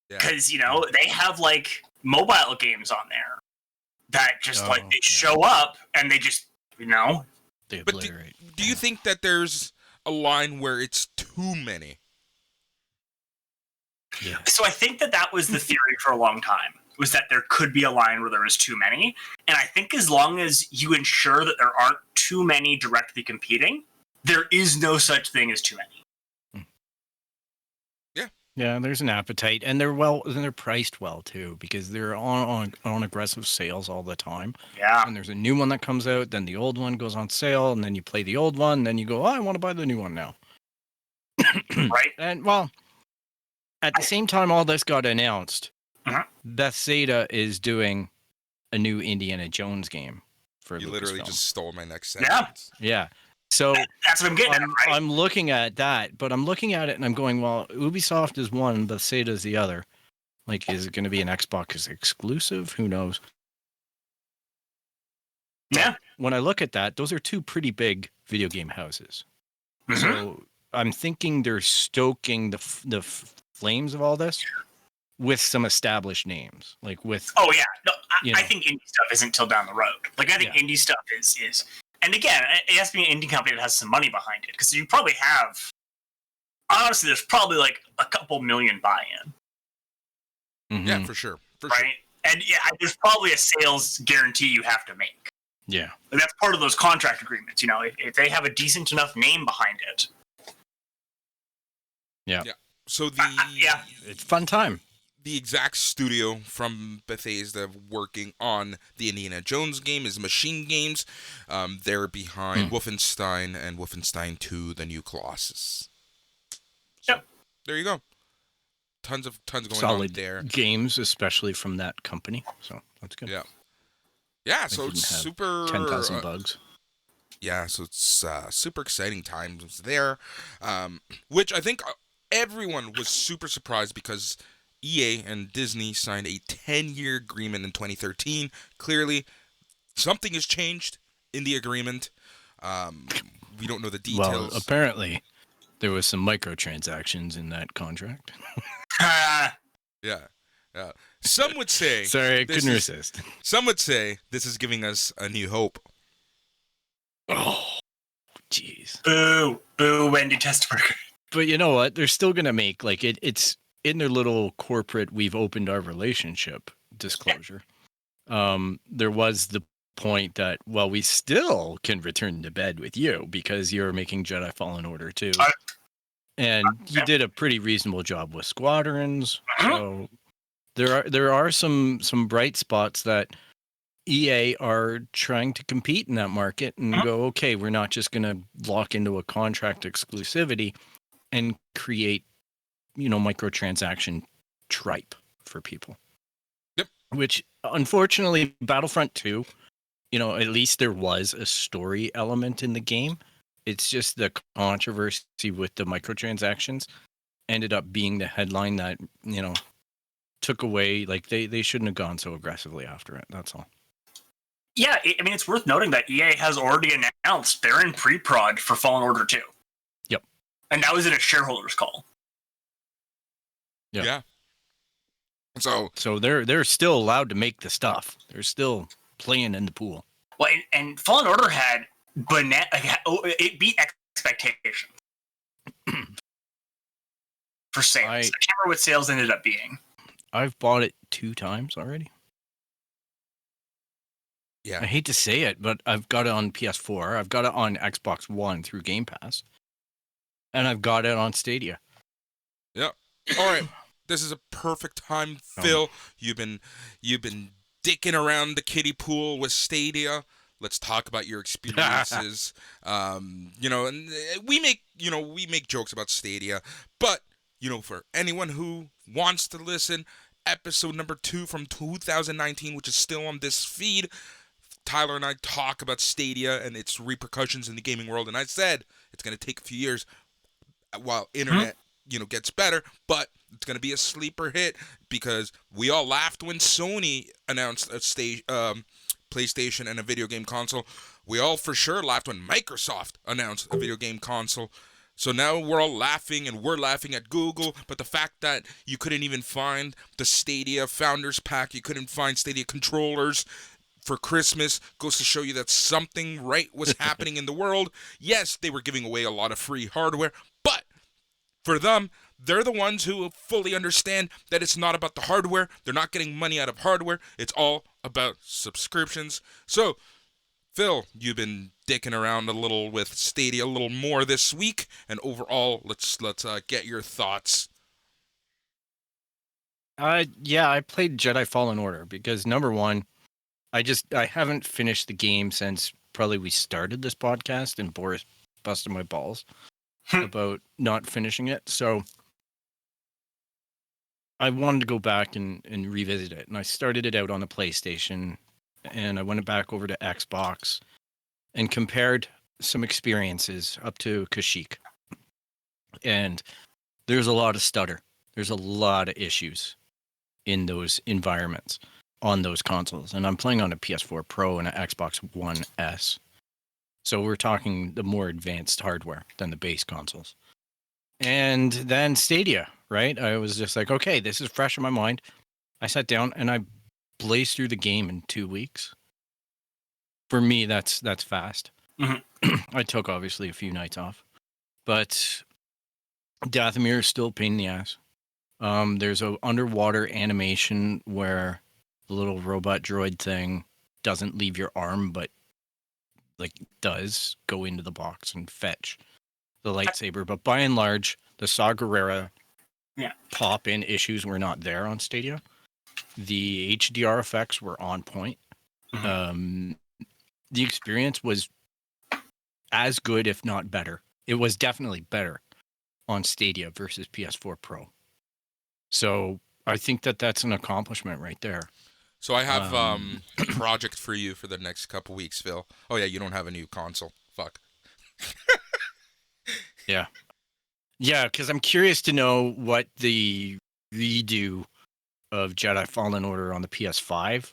Because, they have, like, mobile games on there that just, they show up and they just, They obliterate. But do you think that there's a line where it's too many? Yeah. So I think that was the theory for a long time, was that there could be a line where there was too many. And I think as long as you ensure that there aren't too many directly competing, there is no such thing as too many. Yeah, there's an appetite, and they're priced well too, because they're on aggressive sales all the time. Yeah. And there's a new one that comes out, then the old one goes on sale, and then you play the old one, then you go, oh, I want to buy the new one now. Right. And at the same time all this got announced, Bethesda is doing a new Indiana Jones game for You Lucasfilm. literally just stole my next sentence. Yeah. So that's what I'm getting at, right? I'm looking at that, but I'm looking at it and I'm going, well, Ubisoft is one, Bethesda is the other. Like, is it going to be an Xbox exclusive? Who knows? Yeah. But when I look at that, those are 2 pretty big video game houses. Mm-hmm. So I'm thinking they're stoking the flames of all this with some established names, like with. Oh yeah, no, I think indie stuff isn't till down the road. Like, I think indie stuff is, and again, it has to be an indie company that has some money behind it, because you probably have. Honestly, there's probably like a couple million buy-in. Mm-hmm. Yeah, for sure. Right, and there's probably a sales guarantee you have to make. Yeah, and that's part of those contract agreements. If they have a decent enough name behind it. Yeah. So it's fun time. the exact studio from Bethesda working on the Indiana Jones game is Machine Games. They're behind Wolfenstein and Wolfenstein 2: The New Colossus. So, Yep. there you go. Tons going Solid on there. games, especially from that company. So that's good. Yeah. So it's super 10,000 bugs. Yeah, so it's super exciting times there, which I think everyone was super surprised because EA and Disney signed a 10-year agreement in 2013. Clearly, something has changed in the agreement. We don't know the details. Well, apparently, there was some microtransactions in that contract. Yeah. Some would say... Sorry, I couldn't resist. Some would say this is giving us a new hope. Oh, jeez. Boo, Wendy Testberger. But you know what? They're still going to make, like, it's in their little corporate, we've opened our relationship disclosure. There was the point that, well, we still can return to bed with you because you're making Jedi Fallen Order 2. And you did a pretty reasonable job with Squadrons. So there are some bright spots that EA are trying to compete in that market and go, okay, we're not just going to lock into a contract exclusivity and create, microtransaction tripe for people. Yep. Which, unfortunately, Battlefront 2, at least there was a story element in the game. It's just the controversy with the microtransactions ended up being the headline that, took away, like, they shouldn't have gone so aggressively after it. That's all. Yeah, it's worth noting that EA has already announced they're in pre-prod for Fallen Order 2. Yep. And that was in a shareholders call. Yeah. So they're still allowed to make the stuff. They're still playing in the pool. Well, and Fallen Order had it beat expectations for sales. I can't remember what sales ended up being. I've bought it 2 times already. Yeah. I hate to say it, but I've got it on PS4. I've got it on Xbox One through Game Pass. And I've got it on Stadia. Yeah. All right. This is a perfect time, Phil. You've been dicking around the kiddie pool with Stadia. Let's talk about your experiences. And we make jokes about Stadia, but for anyone who wants to listen, episode number 2 from 2019, which is still on this feed, Tyler and I talk about Stadia and its repercussions in the gaming world, and I said it's going to take a few years while internet, gets better, but it's going to be a sleeper hit because we all laughed when Sony announced a PlayStation and a video game console. We all for sure laughed when Microsoft announced a video game console. So now we're all laughing, and we're laughing at Google, but the fact that you couldn't even find the Stadia Founders Pack, you couldn't find Stadia controllers for Christmas, goes to show you that something right was happening in the world. Yes, they were giving away a lot of free hardware, but for them, they're the ones who fully understand that it's not about the hardware. They're not getting money out of hardware. It's all about subscriptions. So, Phil, you've been dicking around a little with Stadia a little more this week, and overall, let's get your thoughts. I played Jedi Fallen Order because number one, I haven't finished the game since probably we started this podcast, and Boris busted my balls about not finishing it. So I wanted to go back and revisit it, and I started it out on the PlayStation, and I went back over to Xbox and compared some experiences up to Kashyyyk. And there's a lot of stutter. There's a lot of issues in those environments on those consoles. And I'm playing on a PS4 Pro and an Xbox One S. So we're talking the more advanced hardware than the base consoles. And then Stadia, right? I was just like, okay, this is fresh in my mind. I sat down and I blazed through the game in 2 weeks. For me, that's fast. Mm-hmm. I took obviously a few nights off, but Dathomir is still a pain in the ass. There's a underwater animation where the little robot droid thing doesn't leave your arm, but does go into the box and fetch the lightsaber. But by and large, the Saw Gerrera pop-in issues were not there on Stadia. The HDR effects were on point. The experience was as good, if not better. It was definitely better on Stadia versus PS4 Pro. So I think that's an accomplishment right there. So I have a project for you for the next couple weeks, Phil. Oh yeah, you don't have a new console. Fuck. Yeah, because I'm curious to know what the redo of Jedi Fallen Order on the PS5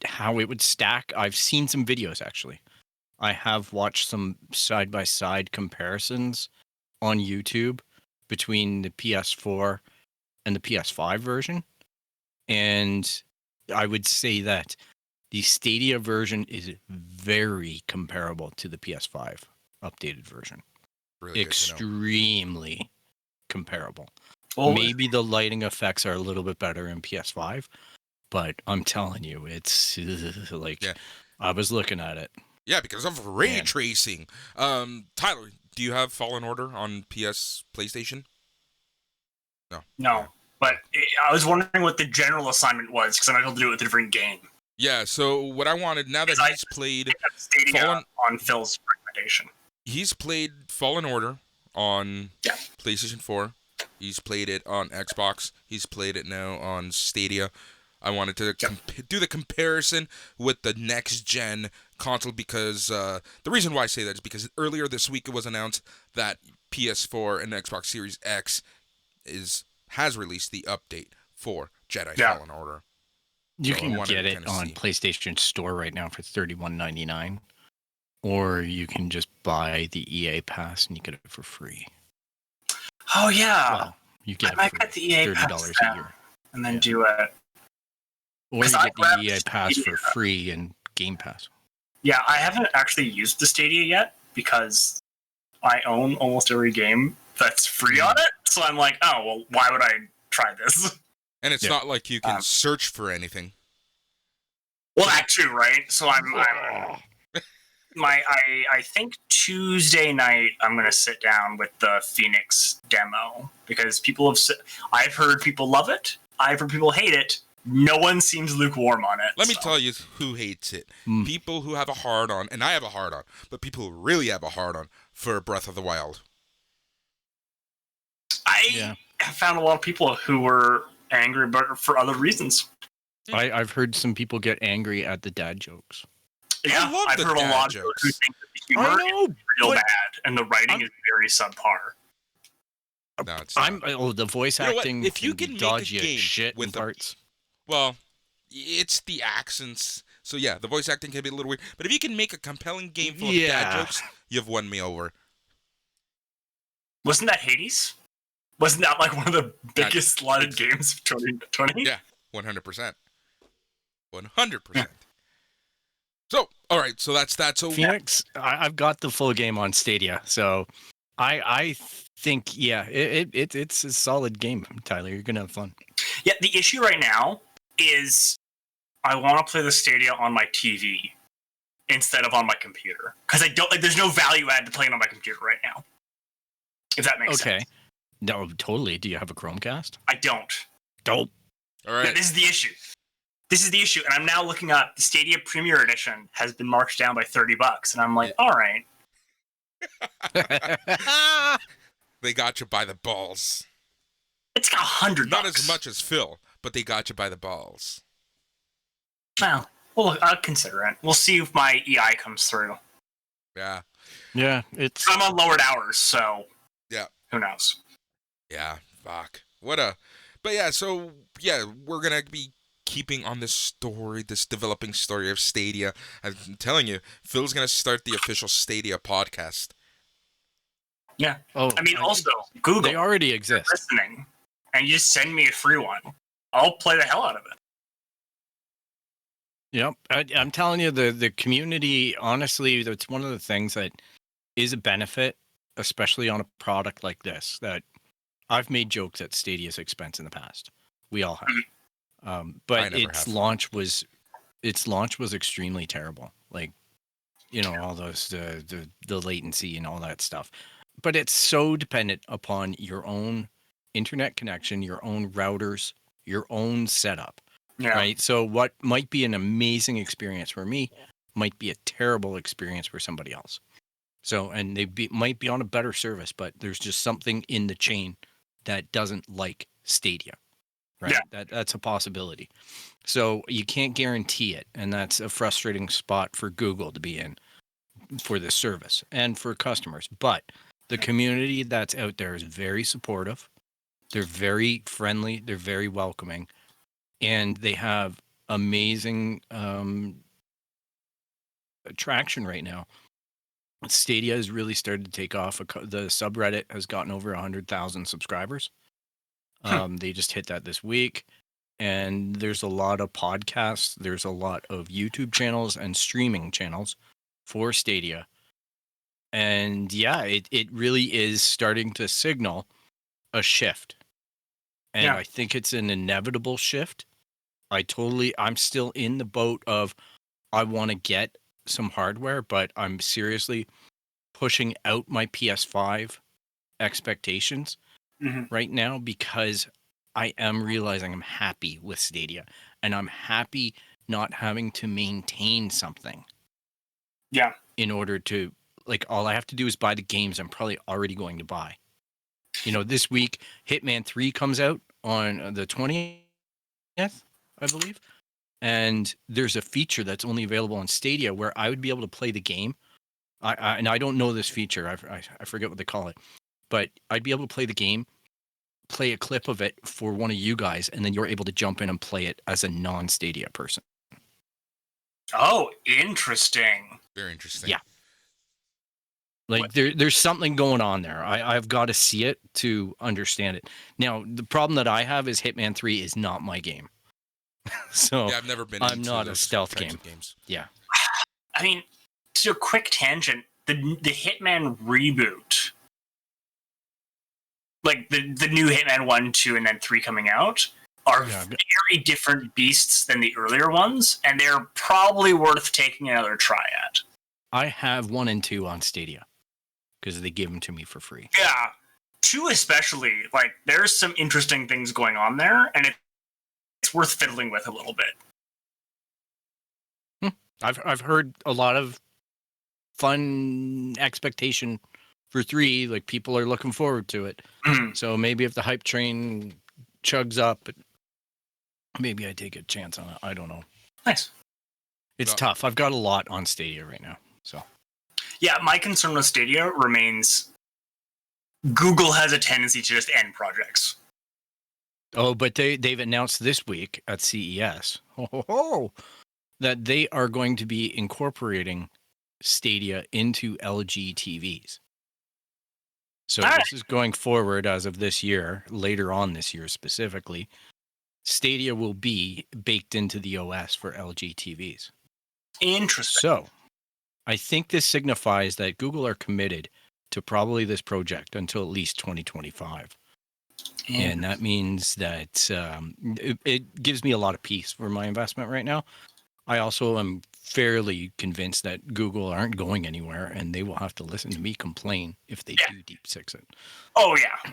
how it would stack. I've seen some videos actually. I have watched some side-by-side comparisons on YouTube between the PS4 and the PS5 version, and I would say that the Stadia version is very comparable to the PS5 updated version. Really Extremely comparable. Well, Maybe the lighting effects are a little bit better in PS5, but I'm telling you, it's like I was looking at it. Yeah, because of ray tracing. Tyler, do you have Fallen Order on PlayStation? No. No, but I was wondering what the general assignment was because I'm able to do it with a different game. Yeah, so what I wanted, now that he's played Stadia on Phil's recommendation. He's played Fallen Order on PlayStation 4. He's played it on Xbox. He's played it now on Stadia. I wanted to do the comparison with the next-gen console because the reason why I say that is because earlier this week it was announced that PS4 and Xbox Series X has released the update for Jedi Fallen Order. You can get it on PlayStation Store right now for $31.99, or you can just buy the EA Pass and you get it for free. Oh yeah, well, you get I might get the EA Pass a year, and then do it. Or you get the EA Pass for free and Game Pass. Yeah, I haven't actually used the Stadia yet because I own almost every game that's free on it. So I'm like, oh well, why would I try this? And it's not like you can search for anything. Well, that too, right? So I think Tuesday night I'm gonna sit down with the Phoenix demo because I've heard people love it. I've heard people hate it. No one seems lukewarm on it. Let me tell you who hates it. People who have a hard-on, and I have a hard-on, but people who really have a hard-on for Breath of the Wild. I have found a lot of people who were angry about it for other reasons. I've heard some people get angry at the dad jokes. Yeah, I've heard a lot of people who think that the humor is real bad and the writing is very subpar. No, it's the voice acting. If you can make dodgy a game shit with parts. Well, it's the accents. So yeah, the voice acting can be a little weird. But if you can make a compelling game full of dad jokes, you've won me over. Wasn't that Hades? Wasn't that like one of the biggest slotted games of 2020? Yeah, 100%. 100%. So, all right, so that's that. So Phoenix, I've got the full game on Stadia, so I think it's a solid game, Tyler. You're gonna have fun. Yeah, the issue right now is I want to play the Stadia on my TV instead of on my computer because I don't like. There's no value add to playing on my computer right now. If that makes sense. Okay. No, totally. Do you have a Chromecast? I don't. Don't. All right. Yeah, this is the issue. And I'm now looking up the Stadia Premier Edition has been marked down by $30, and I'm like, all right. They got you by the balls. It's got $100. Not as much as Phil, but they got you by the balls. Well, I'll consider it. We'll see if my EI comes through. Yeah. Yeah, I'm on lowered hours, so who knows? Yeah, fuck. But yeah, so yeah, we're gonna be keeping on this story, this developing story of Stadia. I'm telling you, Phil's gonna start the official Stadia podcast. Yeah. Oh, I mean, also Google. They already exist. Listening, and you just send me a free one. I'll play the hell out of it. Yep, I'm telling you, the community. Honestly, that's one of the things that is a benefit, especially on a product like this. That I've made jokes at Stadia's expense in the past. We all have. But its launch was extremely terrible. Like, all those the latency and all that stuff. But it's so dependent upon your own internet connection, your own routers, your own setup. Yeah. Right. So what might be an amazing experience for me might be a terrible experience for somebody else. So, and might be on a better service, but there's just something in the chain that doesn't like Stadia. Right. Yeah. That's a possibility. So you can't guarantee it. And that's a frustrating spot for Google to be in for this service and for customers. But the community that's out there is very supportive. They're very friendly. They're very welcoming. And they have amazing traction right now. Stadia has really started to take off. The subreddit has gotten over 100,000 subscribers. They just hit that this week. And there's a lot of podcasts. There's a lot of YouTube channels and streaming channels for Stadia. And yeah, it really is starting to signal a shift. And I think it's an inevitable shift. I'm still in the boat of I want to get some hardware, but I'm seriously pushing out my PS5 expectations right now because I am realizing I'm happy with Stadia and I'm happy not having to maintain something. Yeah. In order to, like, all I have to do is buy the games I'm probably already going to buy. You know, this week, Hitman 3 comes out on the 20th, I believe. And there's a feature that's only available on Stadia where I would be able to play the game. And I don't know this feature. I forget what they call it. But I'd be able to play the game, play a clip of it for one of you guys, and then you're able to jump in and play it as a non-Stadia person. Oh, interesting. Very interesting. Yeah. Like there's something going on there. I've got to see it to understand it. Now, the problem that I have is Hitman 3 is not my game. So yeah, I've never been. I'm not a stealth game. Games. Yeah. I mean, to a quick tangent, the Hitman reboot, like the new Hitman 1, 2, and then 3 coming out, are very different beasts than the earlier ones, and they're probably worth taking another try at. I have 1 and 2 on Stadia because they give them to me for free. Yeah, 2 especially. Like, there's some interesting things going on there, and it's worth fiddling with a little bit. I've heard a lot of fun expectation for 3. Like, people are looking forward to it. So maybe if the hype train chugs up, maybe I take a chance on it. I don't know. Nice. It's tough. I've got a lot on Stadia right now. So yeah, my concern with Stadia remains Google has a tendency to just end projects. Oh, but they've announced this week at CES that they are going to be incorporating Stadia into LG TVs. So this is going forward as of this year, later on this year specifically. Stadia will be baked into the OS for LG TVs. Interesting. So I think this signifies that Google are committed to probably this project until at least 2025. And that means that it gives me a lot of peace for my investment right now. I also am fairly convinced that Google aren't going anywhere, and they will have to listen to me complain if they do deep six it. Oh, yeah.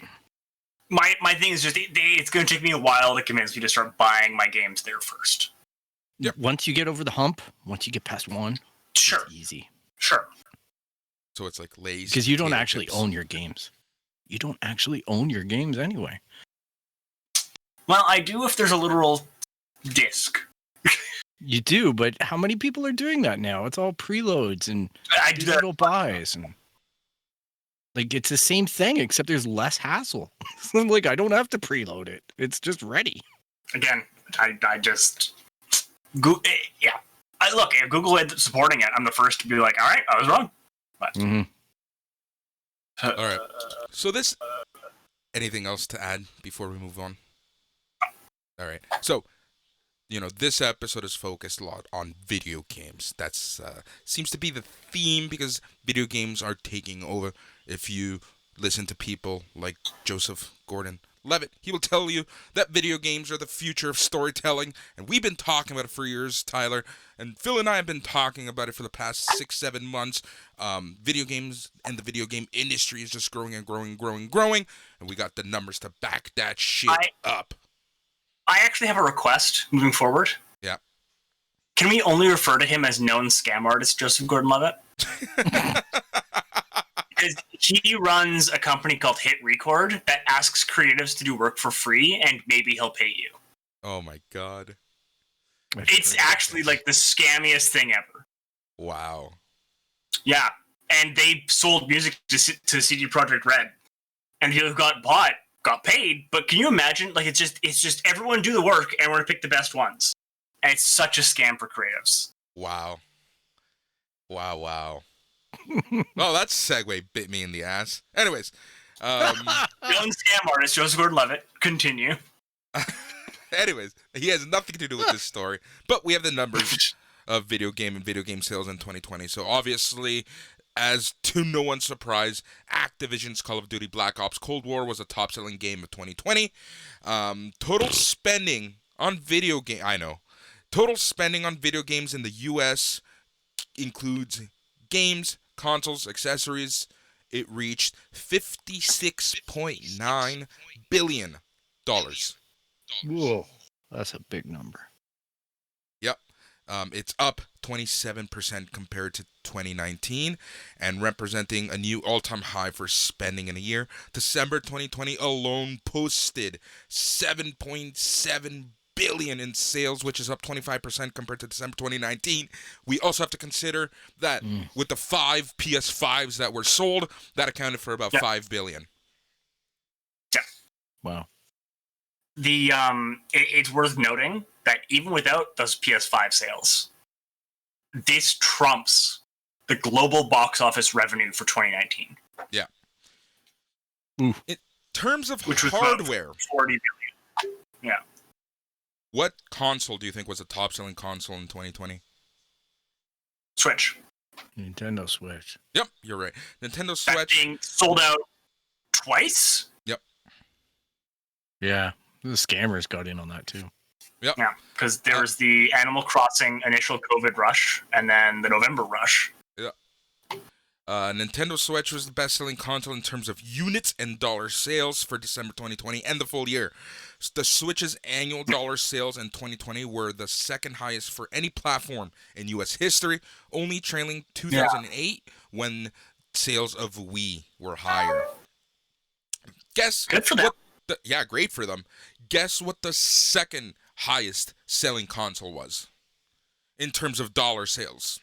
My thing is just, it's going to take me a while to convince you to start buying my games there first. Yep. Once you get over the hump, once you get past 1, sure, it's easy. Sure. So it's like lazy. Because you don't actually own your games. You don't actually own your games anyway. Well, I do if there's a literal disc. You do, but how many people are doing that now? It's all preloads and digital buys, and like it's the same thing except there's less hassle. Like I don't have to preload it; it's just ready. Again, I just yeah. Look, if Google is supporting it, I'm the first to be like, all right, I was wrong. But all right. So this. Anything else to add before we move on? All right. So. You know, this episode is focused a lot on video games. That's seems to be the theme because video games are taking over. If you listen to people like Joseph Gordon, Levitt. He will tell you that video games are the future of storytelling, and we've been talking about it for years, Tyler. And Phil and I have been talking about it for the past 6-7 months. Video games and the video game industry is just growing and growing, and we got the numbers to back that shit up. I actually have a request moving forward. Yeah. Can we only refer to him as known scam artist Joseph Gordon-Levitt? Because he runs a company called Hit Record that asks creatives to do work for free, and maybe he'll pay you. Oh my god. It's actually like the scammiest thing ever. Wow. Yeah, and they sold music to CD Projekt Red, and people who got paid. But can you imagine? Like, it's just everyone do the work, and we're gonna pick the best ones. And it's such a scam for creatives. Wow. Well, that segue bit me in the ass. Anyways, Known scam artist Joseph Gordon-Levitt. Continue. anyways, he has nothing to do with this story, but we have the numbers of video game sales in 2020. So obviously, as to no one's surprise, Activision's Call of Duty Black Ops Cold War was a top-selling game of 2020. Total spending on video game, Total spending on video games in the U.S. includes games, consoles, accessories. It reached $56.9 billion. Whoa, that's a big number. Yep. It's up 27% compared to 2019 and representing a new all-time high for spending in a year. December 2020 alone posted $7.7 billion in sales, which is up 25% compared to December 2019. We also have to consider that with the 5 PS5s that were sold, that accounted for about $5 billion. Yeah. Wow. It's worth noting that even without those PS5 sales, this trumps the global box office revenue for 2019. Yeah. In terms of which was hardware, $40 billion. Yeah. What console do you think was the top-selling console in 2020? Switch. Nintendo Switch. Yep, you're right. Nintendo That Switch. being sold out twice? Yep. Yeah, the scammers got in on that too. Yep. Yeah, because there was the Animal Crossing initial COVID rush and then the November rush. Yeah. Nintendo Switch was the best-selling console in terms of units and dollar sales for December 2020 and the full year. The Switch's annual dollar sales in 2020 were the second highest for any platform in U.S. history, only trailing 2008 when sales of Wii were higher. Guess Good for them. Great for them. Guess what the second highest selling console was in terms of dollar sales?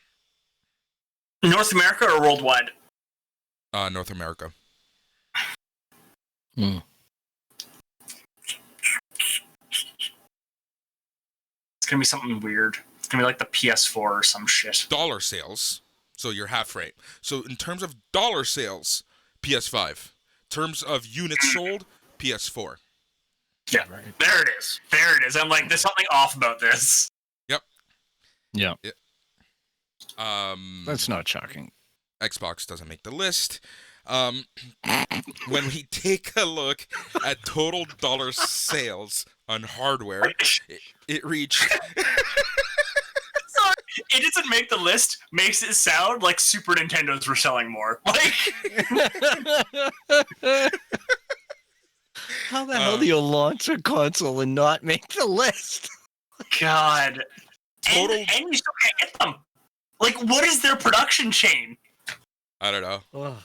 North America or worldwide? North America. Hmm. It's going to be something weird. It's going to be like the PS4 or some shit. Dollar sales. So you're half right. So in terms of dollar sales, PS5. In terms of units sold, PS4. Yeah, Right. there it is. There it is. I'm like, there's something off about this. Yeah, Um, that's not shocking. Xbox doesn't make the list. When we take a look at total dollar sales on hardware, it reached... Sorry, it doesn't make the list. Makes it sound like Super Nintendos were selling more. Like, How the hell do you launch a console and not make the list? God. Total- And you still can't get them. Like, what is their production chain? I don't know. Ugh.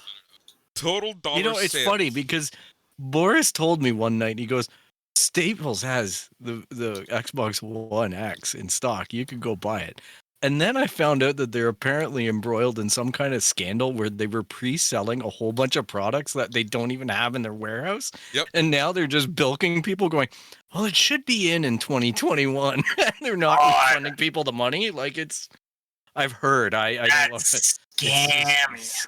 Total dollar sales... It's funny because Boris told me one night, he goes, Staples has the Xbox One X in stock. You could go buy it. And then I found out that they're apparently embroiled in some kind of scandal where they were pre-selling a whole bunch of products that they don't even have in their warehouse. Yep. And now they're just bilking people going, well, it should be in 2021. And they're not refunding people the money. Like, it's... I've heard. I don't know. That's scammy.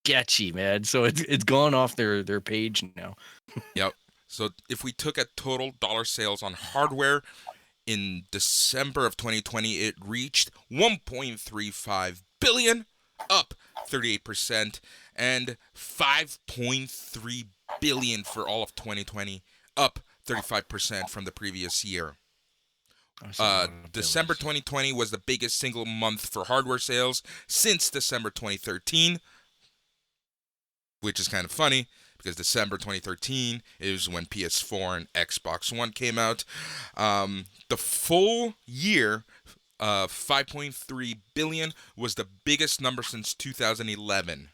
Sketchy, man. So it's gone off their page now. Yep. So if we took a total dollar sales on hardware in December of 2020, it reached $1.35 billion, up 38%, and $5.3 billion for all of 2020, up 35% from the previous year. That's a lot of December bills. 2020 was the biggest single month for hardware sales since December 2013, which is kind of funny because December 2013 is when PS4 and Xbox One came out. The full year, 5.3 billion, was the biggest number since 2011.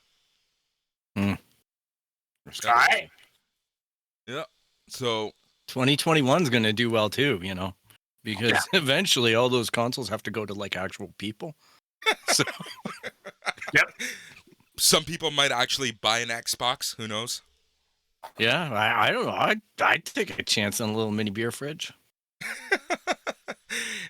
Alright. Yeah. So 2021 is going to do well too, because eventually all those consoles have to go to like actual people. So Yep. some people might actually buy an Xbox. Who knows? yeah, I don't know. I'd take a chance on a little mini beer fridge.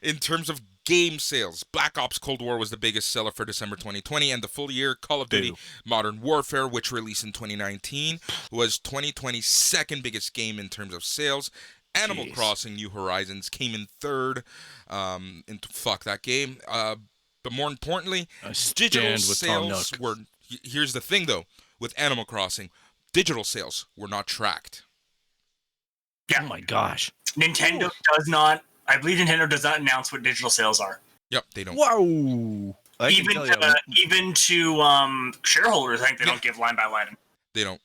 In terms of game sales, Black Ops Cold War was the biggest seller for December 2020, and the full year Call of Duty Modern Warfare, which released in 2019, was 2020's second biggest game in terms of sales. Animal Crossing New Horizons came in third. Fuck that game. But more importantly, digital sales were... Here's the thing, though. With Animal Crossing, digital sales were not tracked. Yeah. Oh my gosh. Nintendo does not... I believe Nintendo does not announce what digital sales are. Yep, they don't. Whoa. Even to shareholders, I think they don't give line by line. They don't.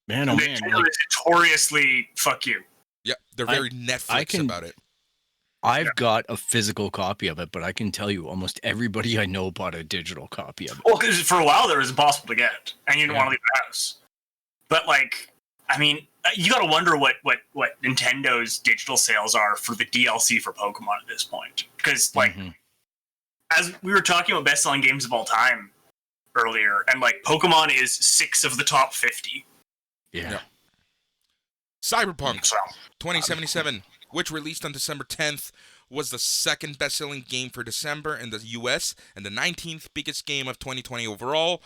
Man, oh man. Nintendo is notoriously fuck you. Yep, they're very Netflix about it. I've got a physical copy of it, but I can tell you almost everybody I know bought a digital copy of it. Well, because for a while there was impossible to get, and you didn't want to leave the house. But you gotta wonder what Nintendo's digital sales are for the DLC for Pokemon at this point, because as we were talking about best-selling games of all time earlier, and Pokemon is 6 of the top 50. Yeah. Cyberpunk 2077, which released on December 10th, was the second best-selling game for December in the US and the 19th biggest game of 2020 overall.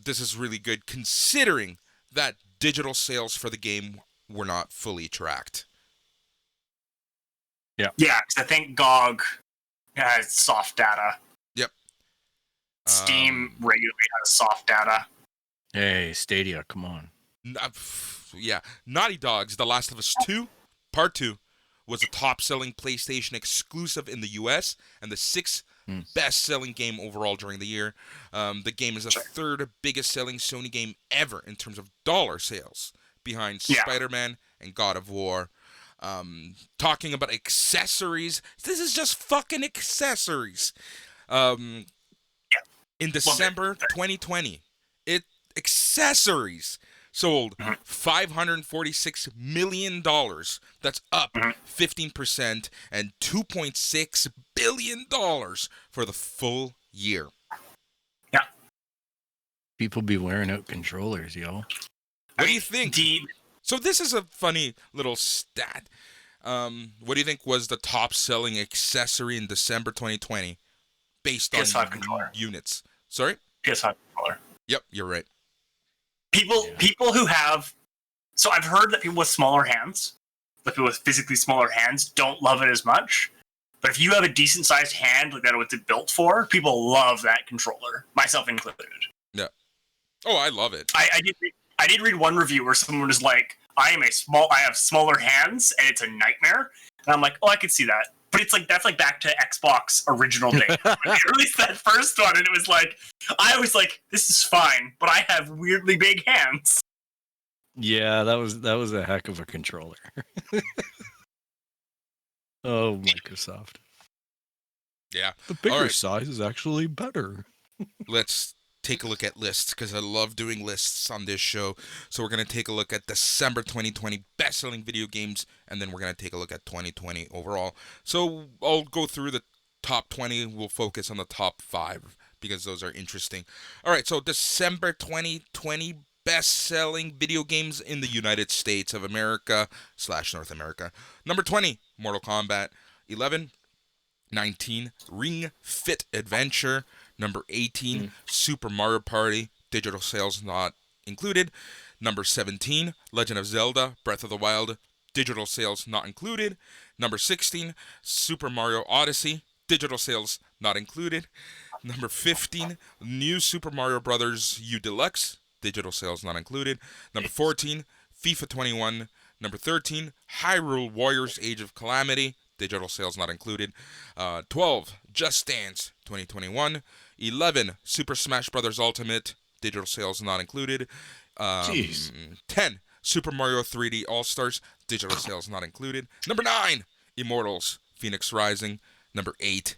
This is really good considering that digital sales for the game were not fully tracked. Yeah, because I think GOG has soft data. Yep. Steam regularly has soft data. Hey, Stadia, come on. Yeah, Naughty Dog's The Last of Us 2, Part 2, was a top-selling PlayStation exclusive in the US and the 6th best-selling game overall during the year. The game is the third biggest-selling Sony game ever in terms of dollar sales, behind Spider-Man and God of War. Talking about accessories, this is just fucking accessories. In December 2020, accessories sold $546 million. That's up 15%, and $2.6 billion for the full year. Yeah. People be wearing out controllers, yo. What do you think? So this is a funny little stat. What do you think was the top-selling accessory in December 2020 based PS5 on controller. Units? Sorry? PS5 controller. Yep, you're right. People who have... So I've heard that people with smaller hands, people with physically smaller hands, don't love it as much. But if you have a decent-sized hand like that, what it's built for, people love that controller, myself included. Yeah. Oh, I love it. I did read one review where someone was like, I have smaller hands, and it's a nightmare. And I'm like, oh, I could see that. But it's that's back to Xbox original day. They released that first one, and it was I was like, this is fine, but I have weirdly big hands. Yeah, that was a heck of a controller. Oh, Microsoft. Yeah. The bigger size is actually better. Let's take a look at lists, because I love doing lists on this show. So we're going to take a look at December 2020 best-selling video games, and then we're going to take a look at 2020 overall. So I'll go through the top 20. We'll focus on the top 5, because those are interesting. All right, so December 2020 best-selling video games in the United States of America / North America. Number 20, Mortal Kombat. 11, 19, Ring Fit Adventure. Number 18, Super Mario Party, digital sales not included. Number 17, Legend of Zelda, Breath of the Wild, digital sales not included. Number 16, Super Mario Odyssey, digital sales not included. Number 15, New Super Mario Bros. U Deluxe, digital sales not included. Number 14, FIFA 21. Number 13, Hyrule Warriors Age of Calamity, digital sales not included. 12, Just Dance 2021. 11, Super Smash Bros. Ultimate, digital sales not included. Jeez. 10, Super Mario 3D All-Stars, digital sales not included. Number 9, Immortals Phoenix Rising. Number 8,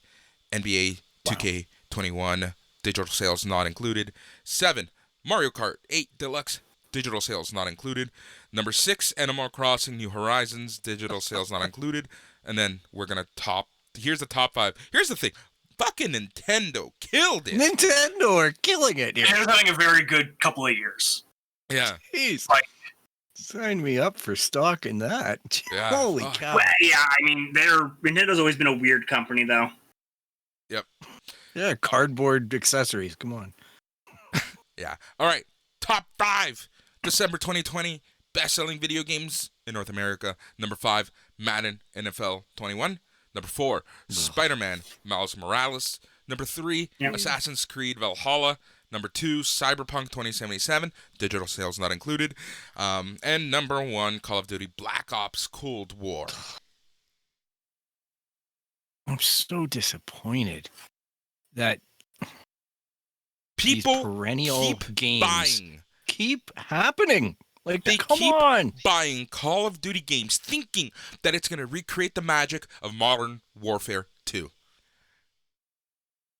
NBA 2K21, digital sales not included. 7, Mario Kart 8 Deluxe, digital sales not included. Number 6, Animal Crossing New Horizons, digital sales not included. And then we're going to here's the top 5. Here's the thing. Fucking Nintendo killed it. Nintendo are killing it here. Nintendo's having a very good couple of years. Yeah. Jeez. Like- Sign me up for stock in that. Yeah. Holy Oh. cow. Well, yeah, I mean, Nintendo's always been a weird company, though. Yeah, cardboard accessories. Come on. Yeah. All right. Top 5 December 2020 best-selling video games in North America. Number 5, Madden NFL 21. Number 4, Spider-Man Miles Morales. Number 3, Assassin's Creed Valhalla. Number 2, Cyberpunk 2077, digital sales not included. And number 1, Call of Duty Black Ops Cold War. I'm so disappointed that People these perennial keep games buying. keep happening. Like, They come keep on. buying Call of Duty games thinking that it's going to recreate the magic of Modern Warfare 2.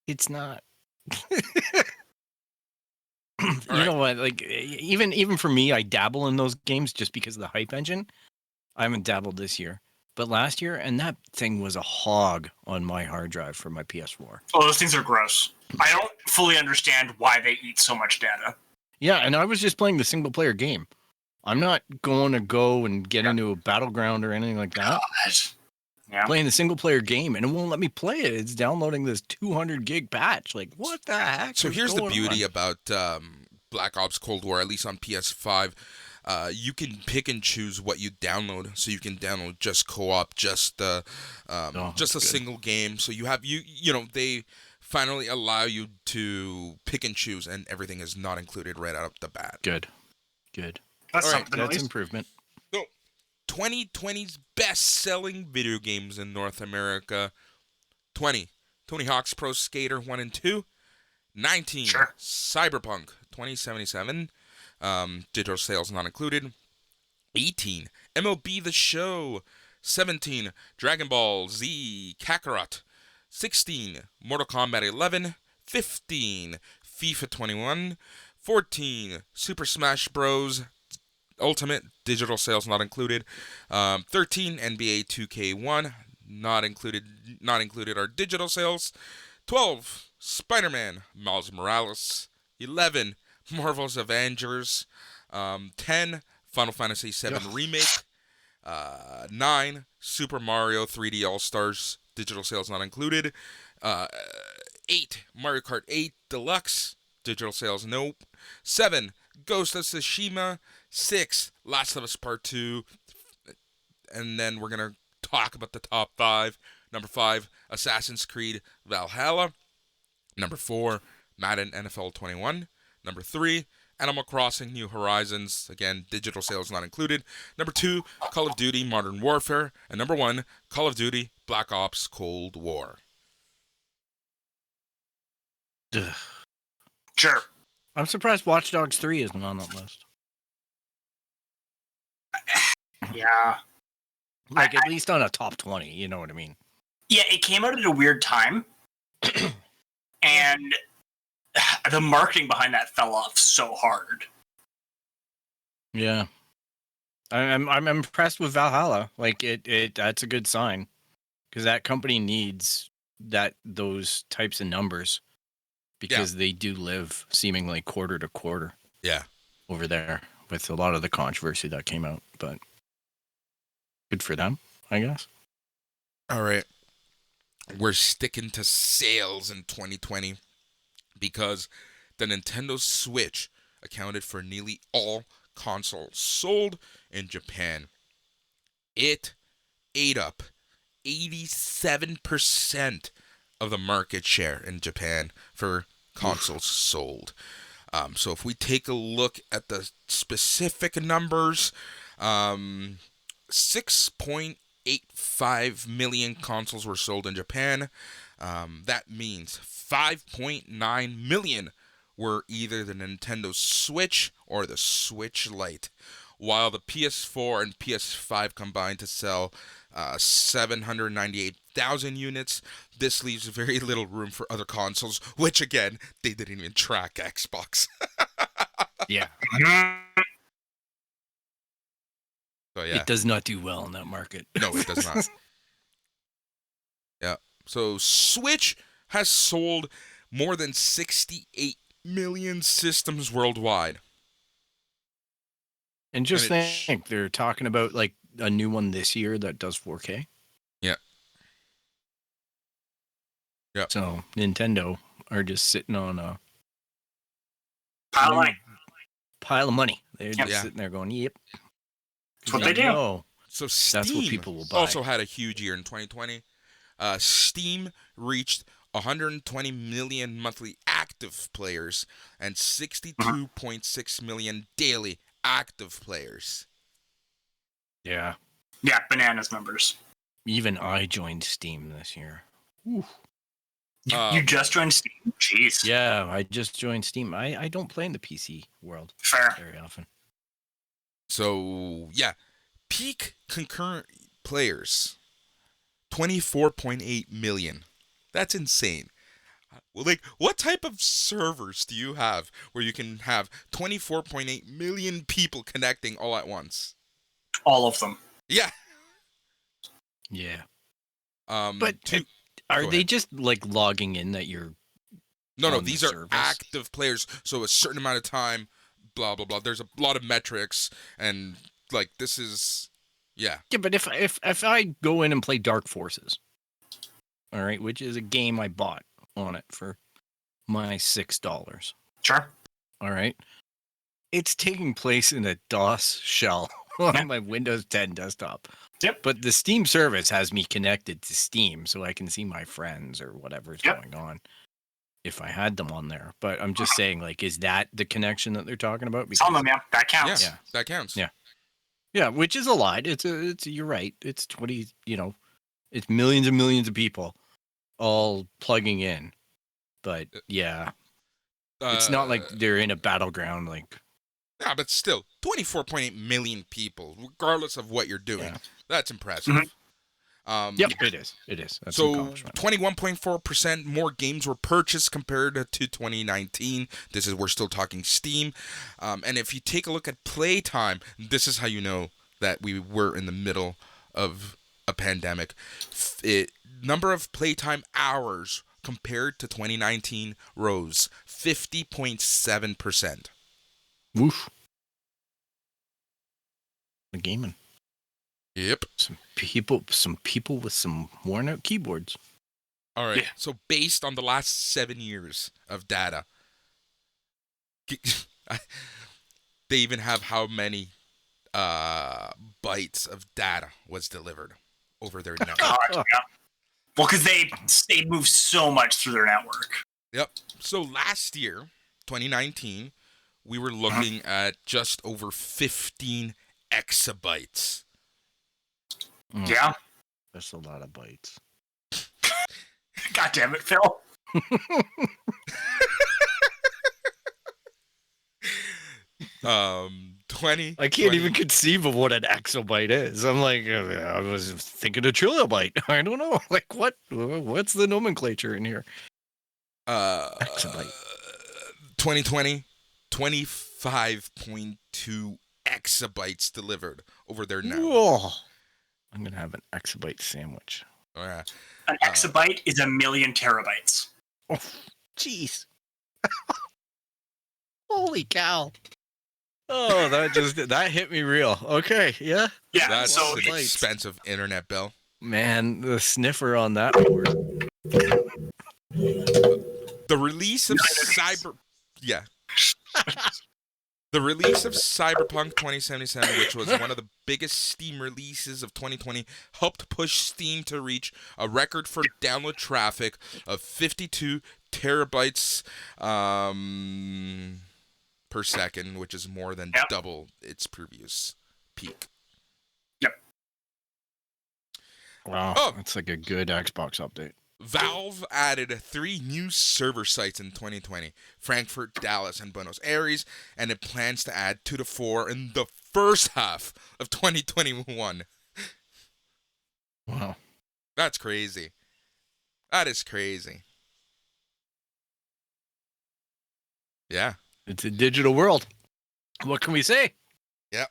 It's not. All Know what? Like, even for me, I dabble in those games just because of the hype engine. I haven't dabbled this year, but last year, and that thing was a hog on my hard drive for my PS4. Oh, those things are gross. I don't fully understand why they eat so much data. Yeah, and I was just playing the single player game. I'm not going to go and get into a battleground or anything like that. God. Yeah. Playing the single player game, and it won't let me play it. It's downloading this 200 gig patch. Like, what the heck? So is here's the going beauty on? about Black Ops Cold War, at least on PS5. You can pick and choose what you download. So you can download just co-op, just a single game. So you have they finally allow you to pick and choose, and everything is not included right out of the bat. Good. That's All right, something at That's least. improvement. 2020's best-selling video games in North America. 20, Tony Hawk's Pro Skater 1 and 2. 19, Sure. Cyberpunk 2077. Digital sales not included. 18, MLB The Show. 17, Dragon Ball Z Kakarot. 16, Mortal Kombat 11. 15, FIFA 21. 14, Super Smash Bros. Ultimate, digital sales not included. 13, NBA 2K1, not included are digital sales. 12, Spider-Man Miles Morales. 11, Marvel's Avengers. 10, Final Fantasy VII Remake. 9, Super Mario 3D All-Stars, digital sales not included. 8, Mario Kart 8 Deluxe, digital sales nope. 7, Ghost of Tsushima. 6, Last of Us Part 2. And then we're going to talk about the top 5. Number 5, Assassin's Creed Valhalla. Number 4, Madden NFL 21. Number 3, Animal Crossing New Horizons. Again, digital sales not included. Number 2, Call of Duty Modern Warfare. And number 1, Call of Duty Black Ops Cold War. Ugh. Sure. I'm surprised Watch Dogs 3 isn't on that list. Yeah. Like, at least on a top 20, you know what I mean? Yeah, it came out at a weird time. And the marketing behind that fell off so hard. Yeah. I'm impressed with Valhalla. Like, that's a good sign. Because that company needs those types of numbers. Because they do live seemingly quarter to quarter. Yeah. Over there with a lot of the controversy that came out. But good for them, I guess. All right. We're sticking to sales in 2020 because the Nintendo Switch accounted for nearly all consoles sold in Japan. It ate up 87% of the market share in Japan for consoles sold. So if we take a look at the specific numbers, 6.85 million consoles were sold in Japan. That means 5.9 million were either the Nintendo Switch or the Switch Lite, while the PS4 and PS5 combined to sell 798,000 units. This leaves very little room for other consoles, which again, they didn't even track Xbox. Yeah. So yeah. It does not do well in that market. No, it does not. Yeah. So Switch has sold more than 68 million systems worldwide. And just And think, they're talking about like a new one this year that does 4K. Yeah. Yeah. So Nintendo are just sitting on a Pile of money. They're just sitting there going, "Yep." That's what they do. know So Steam That's what people will buy. also had a huge year in 2020. Steam reached 120 million monthly active players and 62.6 million daily active players. Yeah. Yeah, bananas numbers. Even I joined Steam this year. You just joined Steam? Jeez. Yeah, I just joined Steam. I don't play in the PC world Fair. very often. So, yeah, peak concurrent players, 24.8 million. That's insane. Like, what type of servers do you have where you can have 24.8 million people connecting all at once? All of them. Yeah. Yeah. But Are they just like logging in that you're No, on the these are service? active players. So a certain amount of time, blah blah blah. There's a lot of metrics, and like this is, yeah. Yeah, but if I go in and play Dark Forces, all right, which is a game I bought on it for my $6. Sure. All right, it's taking place in a DOS shell on my Windows 10 desktop. Yep. But the Steam service has me connected to Steam, so I can see my friends or whatever's going on if I had them on there. But I'm just saying, like, is that the connection that they're talking about? Some of them, yeah. That counts. Yeah, that counts. Yeah. Yeah, which is a lot. It's you're right. It's 20, it's millions and millions of people all plugging in. But yeah, it's not like they're in a battleground. Like, yeah, but still, 24.8 million people, regardless of what you're doing. Yeah. That's impressive. Mm-hmm. Yep, it is. It is. That's an So, accomplishment. 21.4% more games were purchased compared to 2019. We're still talking Steam. And if you take a look at playtime, this is how you know that we were in the middle of a pandemic. Number of playtime hours compared to 2019 rose 50.7%. Woof. The gaming. Yep. Some people with some worn out keyboards. All right. Yeah. So based on the last 7 years of data, they even have how many bytes of data was delivered over their network. God, yeah. Well, because they move so much through their network. Yep. So last year, 2019, we were looking at just over 15 exabytes. Yeah. That's a lot of bytes. God damn it, Phil. 20. I can't even conceive of what an exabyte is. I'm like, I was thinking a trillibyte. I don't know. Like, what's the nomenclature in here? Exabyte. 2020, 25.2 exabytes delivered over their network. Whoa. I'm going to have an exabyte sandwich. Yeah. An exabyte is 1,000,000 terabytes. Oh, jeez. Holy cow. Oh, that hit me real. Okay, yeah. Yeah, That's so an bytes. expensive internet bill. Man, the sniffer on that board. The release of The release of Cyberpunk 2077, which was one of the biggest Steam releases of 2020, helped push Steam to reach a record for download traffic of 52 terabytes per second, which is more than double its previous peak. Yep. Wow, Oh. that's like a good Xbox update. Valve added 3 new server sites in 2020: Frankfurt, Dallas, and Buenos Aires, and it plans to add 2 to 4 in the first half of 2021. Wow. That's crazy. That is crazy. Yeah. It's a digital world. What can we say? Yep.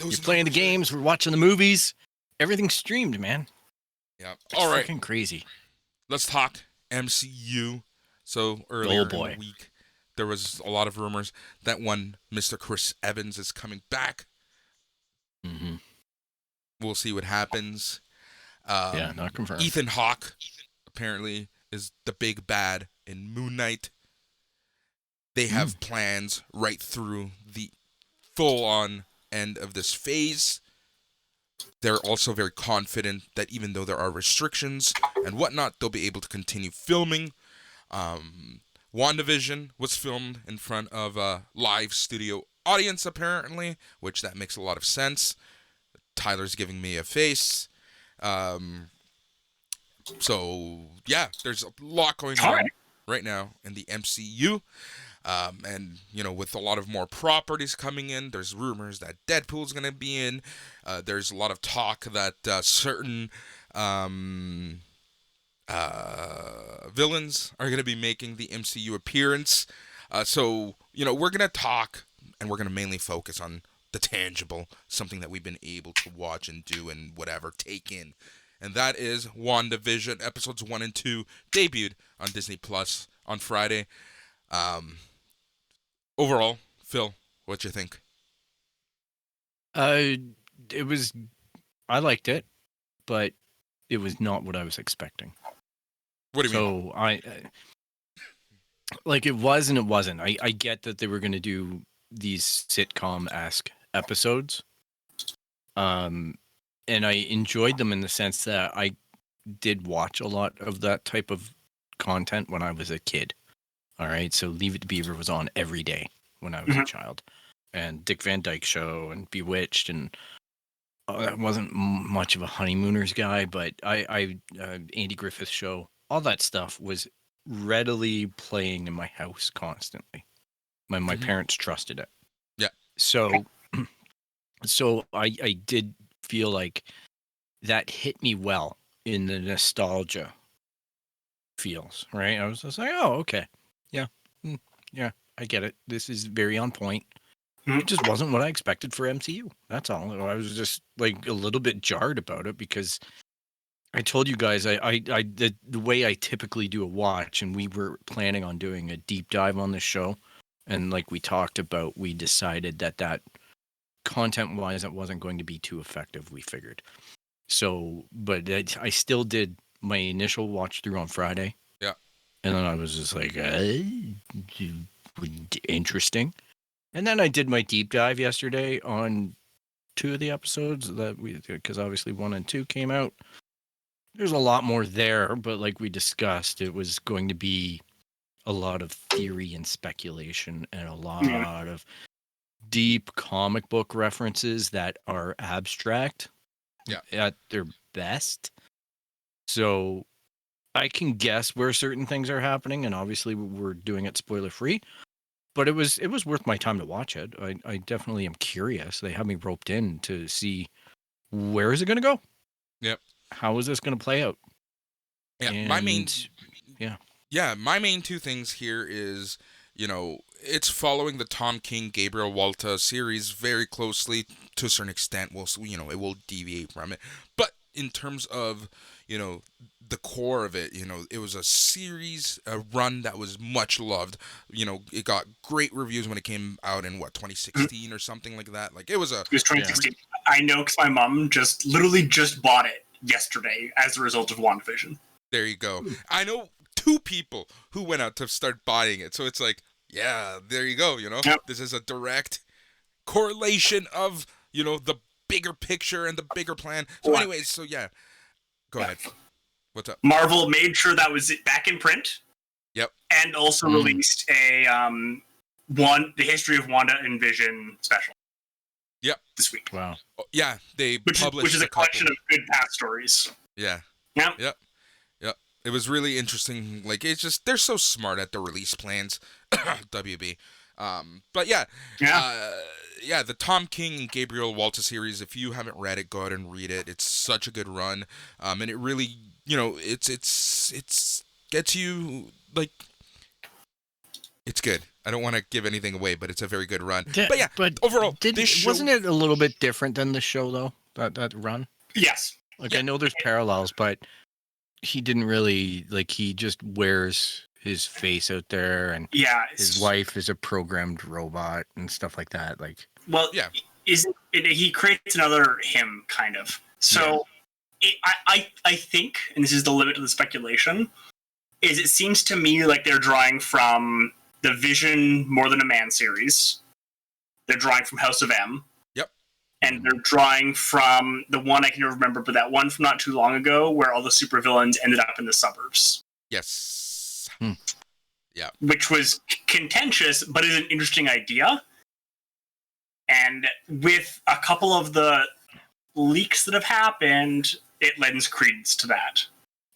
You're playing the games, we're watching the movies. Everything's streamed, man. Yeah. It's All right. fucking crazy. Let's talk MCU. So earlier in boy. the week, there was a lot of rumors that one Mr. Chris Evans is coming back. Mm-hmm. We'll see what happens. Yeah, not confirmed. Ethan Hawke apparently is the big bad in Moon Knight. They have plans right through the full-on end of this phase. They're also very confident that even though there are restrictions and whatnot, they'll be able to continue filming. WandaVision was filmed in front of a live studio audience, apparently, which that makes a lot of sense. Tyler's giving me a face. So, yeah, there's a lot going on right now in the MCU. And, you know, with a lot of more properties coming in, there's rumors that Deadpool's going to be in. There's a lot of talk that certain villains are going to be making the MCU appearance. So, you know, we're going to talk, and we're going to mainly focus on the tangible, something that we've been able to watch and do and whatever, take in. And that is WandaVision. Episodes 1 and 2 debuted on Disney Plus on Friday. Overall, Phil, what you think? I liked it, but it was not what I was expecting. What do you mean? So I like it was and it wasn't. I get that they were going to do these sitcom-esque episodes. And I enjoyed them in the sense that I did watch a lot of that type of content when I was a kid. All right, so Leave It to Beaver was on every day when I was a child, and Dick Van Dyke Show and Bewitched, and I wasn't much of a Honeymooners guy, but I Andy Griffith Show, all that stuff was readily playing in my house constantly. My parents trusted it. Yeah. So I did feel like that hit me well in the nostalgia feels, right? I was just like, oh, okay. Yeah, I get it. This is very on point. It just wasn't what I expected for MCU. That's all. I was just like a little bit jarred about it because I told you guys the way I typically do a watch, and we were planning on doing a deep dive on this show, and like we talked about, we decided that content-wise it wasn't going to be too effective, we figured. So, but I still did my initial watch through on Friday. Yeah. And then I was just like, interesting. And then I did my deep dive yesterday on 2 of the episodes because obviously 1 and 2 came out. There's a lot more there, but like we discussed, it was going to be a lot of theory and speculation and a lot of deep comic book references that are abstract at their best. So I can guess where certain things are happening, and obviously we're doing it spoiler free. But it was worth my time to watch it. I definitely am curious. They have me roped in to see where is it going to go. Yep. How is this going to play out? Yeah. And, my main 2 things here is, you know, it's following the Tom King, Gabriel Walta series very closely to a certain extent. It will deviate from it, but in terms of, you know, the core of it, you know, it was a run that was much loved. You know, it got great reviews when it came out in 2016 or something like that. Like it was 2016. I know because my mom literally just bought it yesterday as a result of WandaVision. There you go. I know 2 people who went out to start buying it, so it's like, yeah, there you go. You know, This is a direct correlation of, you know, the bigger picture and the bigger plan. So anyways, so yeah, go ahead. What's up? Marvel made sure that was back in print. Yep. And also released the History of Wanda and Vision special. Yep. This week. Wow. Yeah, they published which is a collection of good past stories. Yeah. Yep. Yep. Yep. It was really interesting. Like, it's just, they're so smart at the release plans. WB. But yeah. Yeah. The Tom King and Gabriel Walta series, if you haven't read it, go out and read it. It's such a good run. And it really, it's gets you, like, it's good. I don't want to give anything away, but it's a very good run. But yeah, overall, this show... Wasn't it a little bit different than the show, though, that run? Yes. Like, I know there's parallels, but he didn't really, like, he just wears his face out there, and his wife is a programmed robot and stuff like that. Like, well, yeah, he creates another him, kind of. So I think, and this is the limit of the speculation, is it seems to me like they're drawing from the Vision More Than a Man series. They're drawing from House of M. Yep. And they're drawing from the one I can never remember, but that one from not too long ago where all the supervillains ended up in the suburbs. Yes. Yeah. Which was contentious, but is an interesting idea. And with a couple of the leaks that have happened, it lends credence to that.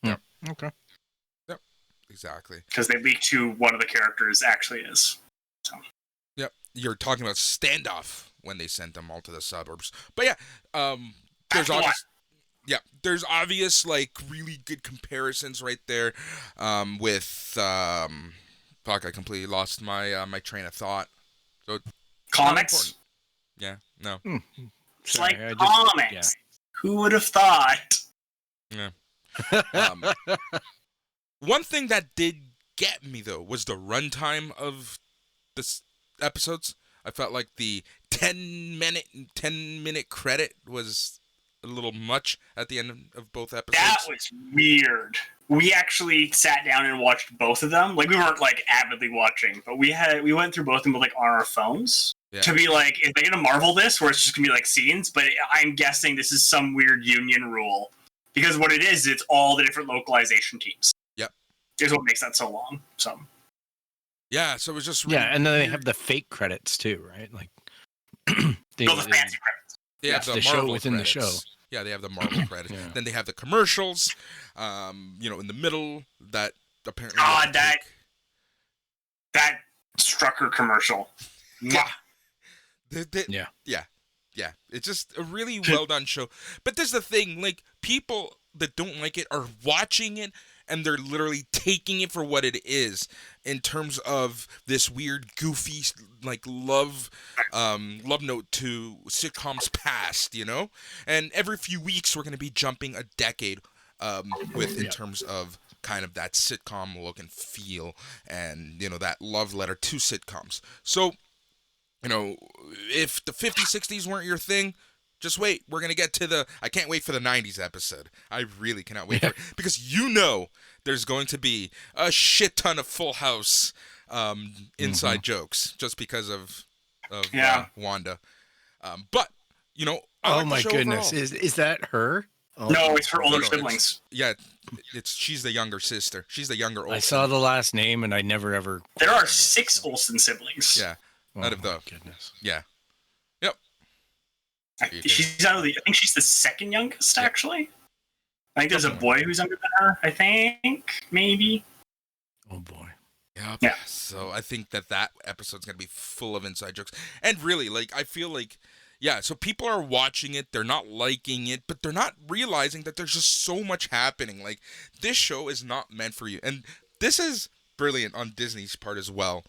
Yeah. Okay. Yep. Exactly. Because they leaked who one of the characters actually is. So. Yep. You're talking about Standoff when they sent them all to the suburbs. But yeah, there's obvious like really good comparisons right there with fuck, I completely lost my my train of thought. So comics? Yeah, no. It's like comics. Yeah. Who would have thought? Yeah. One thing that did get me though was the runtime of this episodes. I felt like the 10-minute credit was a little much at the end of both episodes. That was weird. We actually sat down and watched both of them. Like, we weren't like avidly watching, but we went through both of them like on our phones to be like, is they gonna Marvel this where it's just gonna be like scenes? But I'm guessing this is some weird union rule because what it is, it's all the different localization teams. Yep, is what makes that so long. So. Yeah, so it was just really and then they have the fake credits too, right? Like the fancy credits. They have the show Marvel within credits. the show. Yeah, they have the Marvel credits. Then they have the commercials, in the middle that apparently. That Strucker commercial. Yeah. Yeah. It's just a really well done show. But there's the thing, like, people that don't like it are watching it and they're literally taking it for what it is in terms of this weird, goofy, like, love note to sitcoms past, And every few weeks we're going to be jumping a decade in terms of kind of that sitcom look and feel and, that love letter to sitcoms. So, if the 50s, 60s weren't your thing, just wait. We're going to get to I can't wait for the 90s episode. I really cannot wait for it. Because there's going to be a shit ton of Full House inside jokes just because of Wanda. But, oh my goodness. Is that her? Oh, no, it's her older siblings. She's the younger sister. She's the younger Olsen. I saw the last name and I never ever... There are 6 Olsen siblings. Yeah. Out of the... goodness. Yeah. Yep. I think she's the second youngest, actually. I think there's a boy who's younger than her, I think. Maybe. Oh, boy. Yep. Yeah. So I think that episode's going to be full of inside jokes. And really, like, I feel like... Yeah, so people are watching it, they're not liking it, but they're not realizing that there's just so much happening. Like, this show is not meant for you. And this is brilliant on Disney's part as well.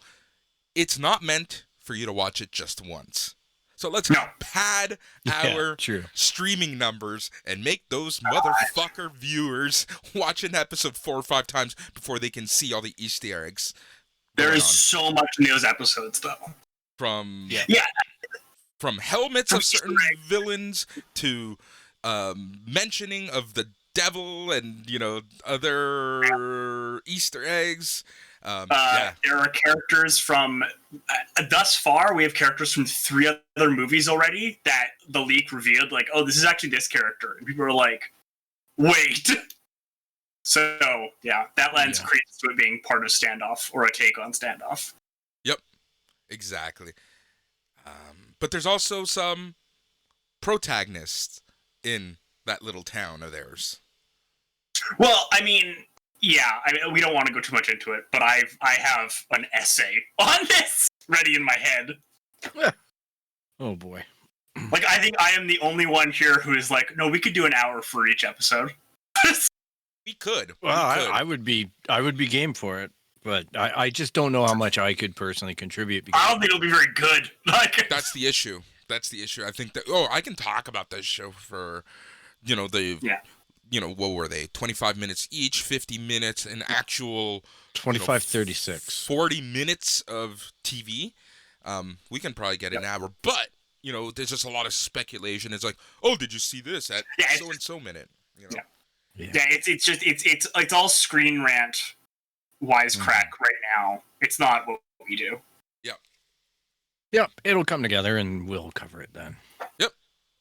It's not meant for you to watch it just once. So let's pad our streaming numbers and make those motherfucker viewers watch an episode 4 or 5 times before they can see all the Easter eggs. There is so much in those episodes, though. From helmets of certain villains to mentioning of the devil and, other Easter eggs. There are characters from... thus far, we have characters from 3 other movies already that the leak revealed, like, oh, this is actually this character. And people are like, wait! So, that lends credence to it being part of Standoff, or a take on Standoff. Yep, exactly. But there's also some protagonists in that little town of theirs. Well, I mean, yeah, we don't want to go too much into it, but I have an essay on this ready in my head. Oh boy. Like, I think I am the only one here who is like, no, we could do an hour for each episode. We could. Well, We could. I would be game for it, but I just don't know how much I could personally contribute. Because I don't think it'll be very good. Like, That's the issue. I think that. I can talk about this show for, what were they? 25 minutes each, 50 minutes, an actual 25, 36. 40 minutes of TV. We can probably get an hour, but there's just a lot of speculation. It's like, oh, did you see this at so and so minute? Yeah. It's all screen rant, wisecrack right now. It's not what we do. Yep, it'll come together and we'll cover it then. Yep.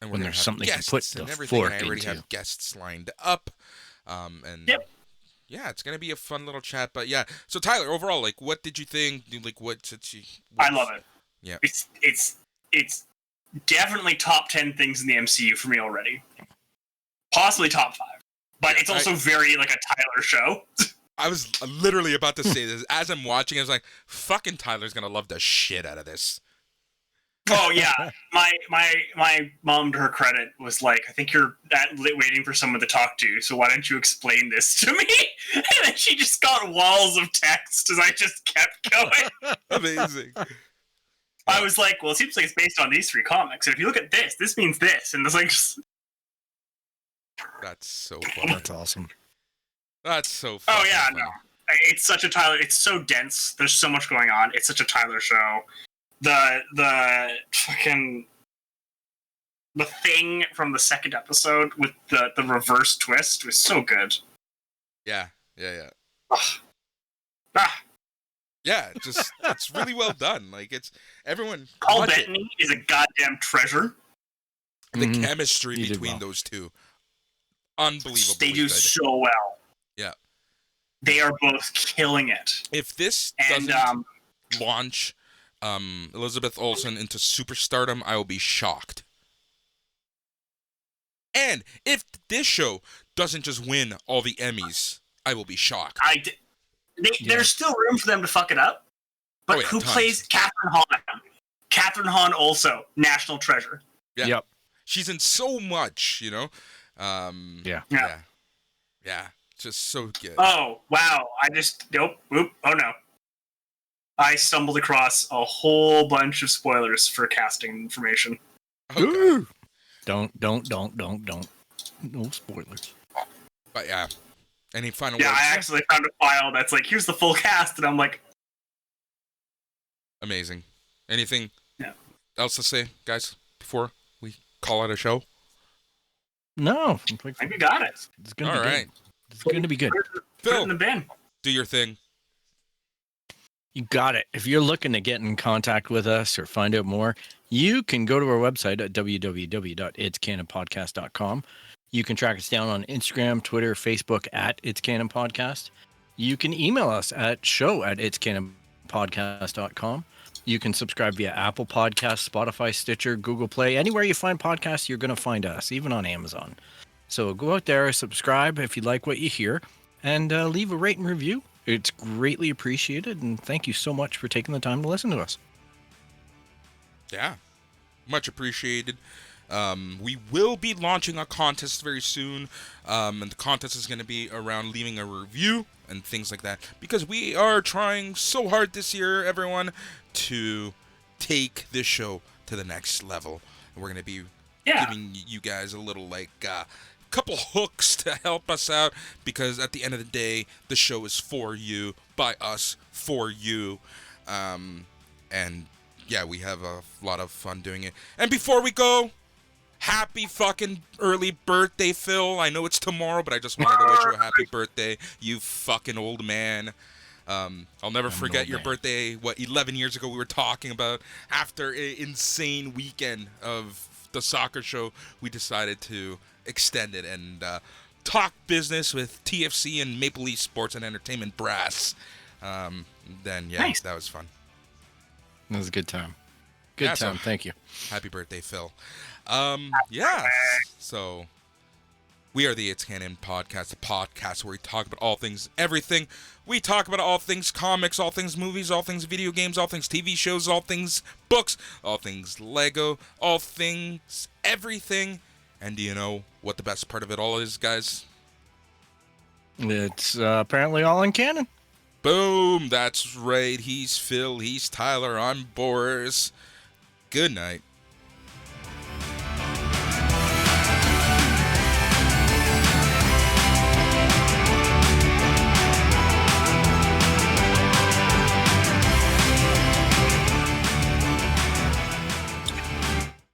And When there's something to put the everything. fork I already into. have guests lined up. And Yep. yeah, it's gonna be a fun little chat. But yeah, so Tyler, overall, like, what did you think? I love it. Yeah. It's definitely top 10 things in the MCU for me already. Possibly top 5. But it's also very like a Tyler show. I was literally about to say this as I'm watching. I was like, "Fucking Tyler's gonna love the shit out of this." Oh yeah, my mom, to her credit, was like, "I think you're waiting for someone to talk to, so why don't you explain this to me?" And then she just got walls of text as I just kept going. Amazing. I was like, "Well, it seems like it's based on these 3 comics, and if you look at this means this," and it's like, That's so fun. That's awesome. That's so fun. "Oh yeah, no, it's such a Tyler. It's so dense. There's so much going on. It's such a Tyler show." The fucking the thing from the second episode with the reverse twist was so good. Yeah. Ah, Yeah, it's really well done. Like, it's everyone. Paul watch it. Bettany is a goddamn treasure. The Mhm. chemistry He did between well. those two, unbelievable. They do so well. Yeah. They are both killing it. If this And doesn't launch Elizabeth Olsen into superstardom, I will be shocked. And if this show doesn't just win all the Emmys, I will be shocked. There's still room for them to fuck it up. But Oh, yeah, who tons. plays Catherine Hahn? Catherine Hahn also national treasure. Yeah. Yep. She's in so much, Yeah. Yeah. Just so good. Oh wow! Nope. Oop. Oh no! I stumbled across a whole bunch of spoilers for casting information. Ooh. Don't. No spoilers. But yeah. Any final Yeah, words? I actually found a file that's like, here's the full cast, and I'm like, Amazing. Anything Yeah. else to say, guys, before we call it a show? No. I think we got it. It's gonna All be right. good. It's gonna be good. Put it Phil, in the bin. do your thing. You got it. If you're looking to get in contact with us or find out more, you can go to our website at www.itscanonpodcast.com. You can track us down on Instagram, Twitter, Facebook at It's Canon Podcast. You can email us at show@itscanonpodcast.com. You can subscribe via Apple Podcasts, Spotify, Stitcher, Google Play. Anywhere you find podcasts, you're going to find us, even on Amazon. So go out there, subscribe if you like what you hear, and leave a rate and review. It's greatly appreciated, and thank you so much for taking the time to listen to us. Yeah. Much appreciated. We will be launching a contest very soon, and the contest is going to be around leaving a review and things like that, because we are trying so hard this year, everyone, to take this show to the next level. And we're going to be giving you guys a little, couple hooks to help us out, because at the end of the day, the show is for you, by us, for you. And yeah, we have a lot of fun doing it. And before we go, happy fucking early birthday, Phil. I know it's tomorrow, but I just wanted to wish you a happy birthday, you fucking old man. I'll never forget your birthday, 11 years ago we were talking about. After an insane weekend of the soccer show, we decided to extend it and talk business with TFC and Maple Leaf Sports and Entertainment Brass. Nice. That was fun. It was a good time. Good time. Thank you. Happy birthday, Phil. So We are the It's Canon Podcast, a podcast where we talk about all things, everything. We talk about all things comics, all things movies, all things video games, all things TV shows, all things books, all things Lego, all things everything. And do you know what the best part of it all is, guys? It's apparently all in canon. Boom! That's right. He's Phil. He's Tyler. I'm Boris. Good night.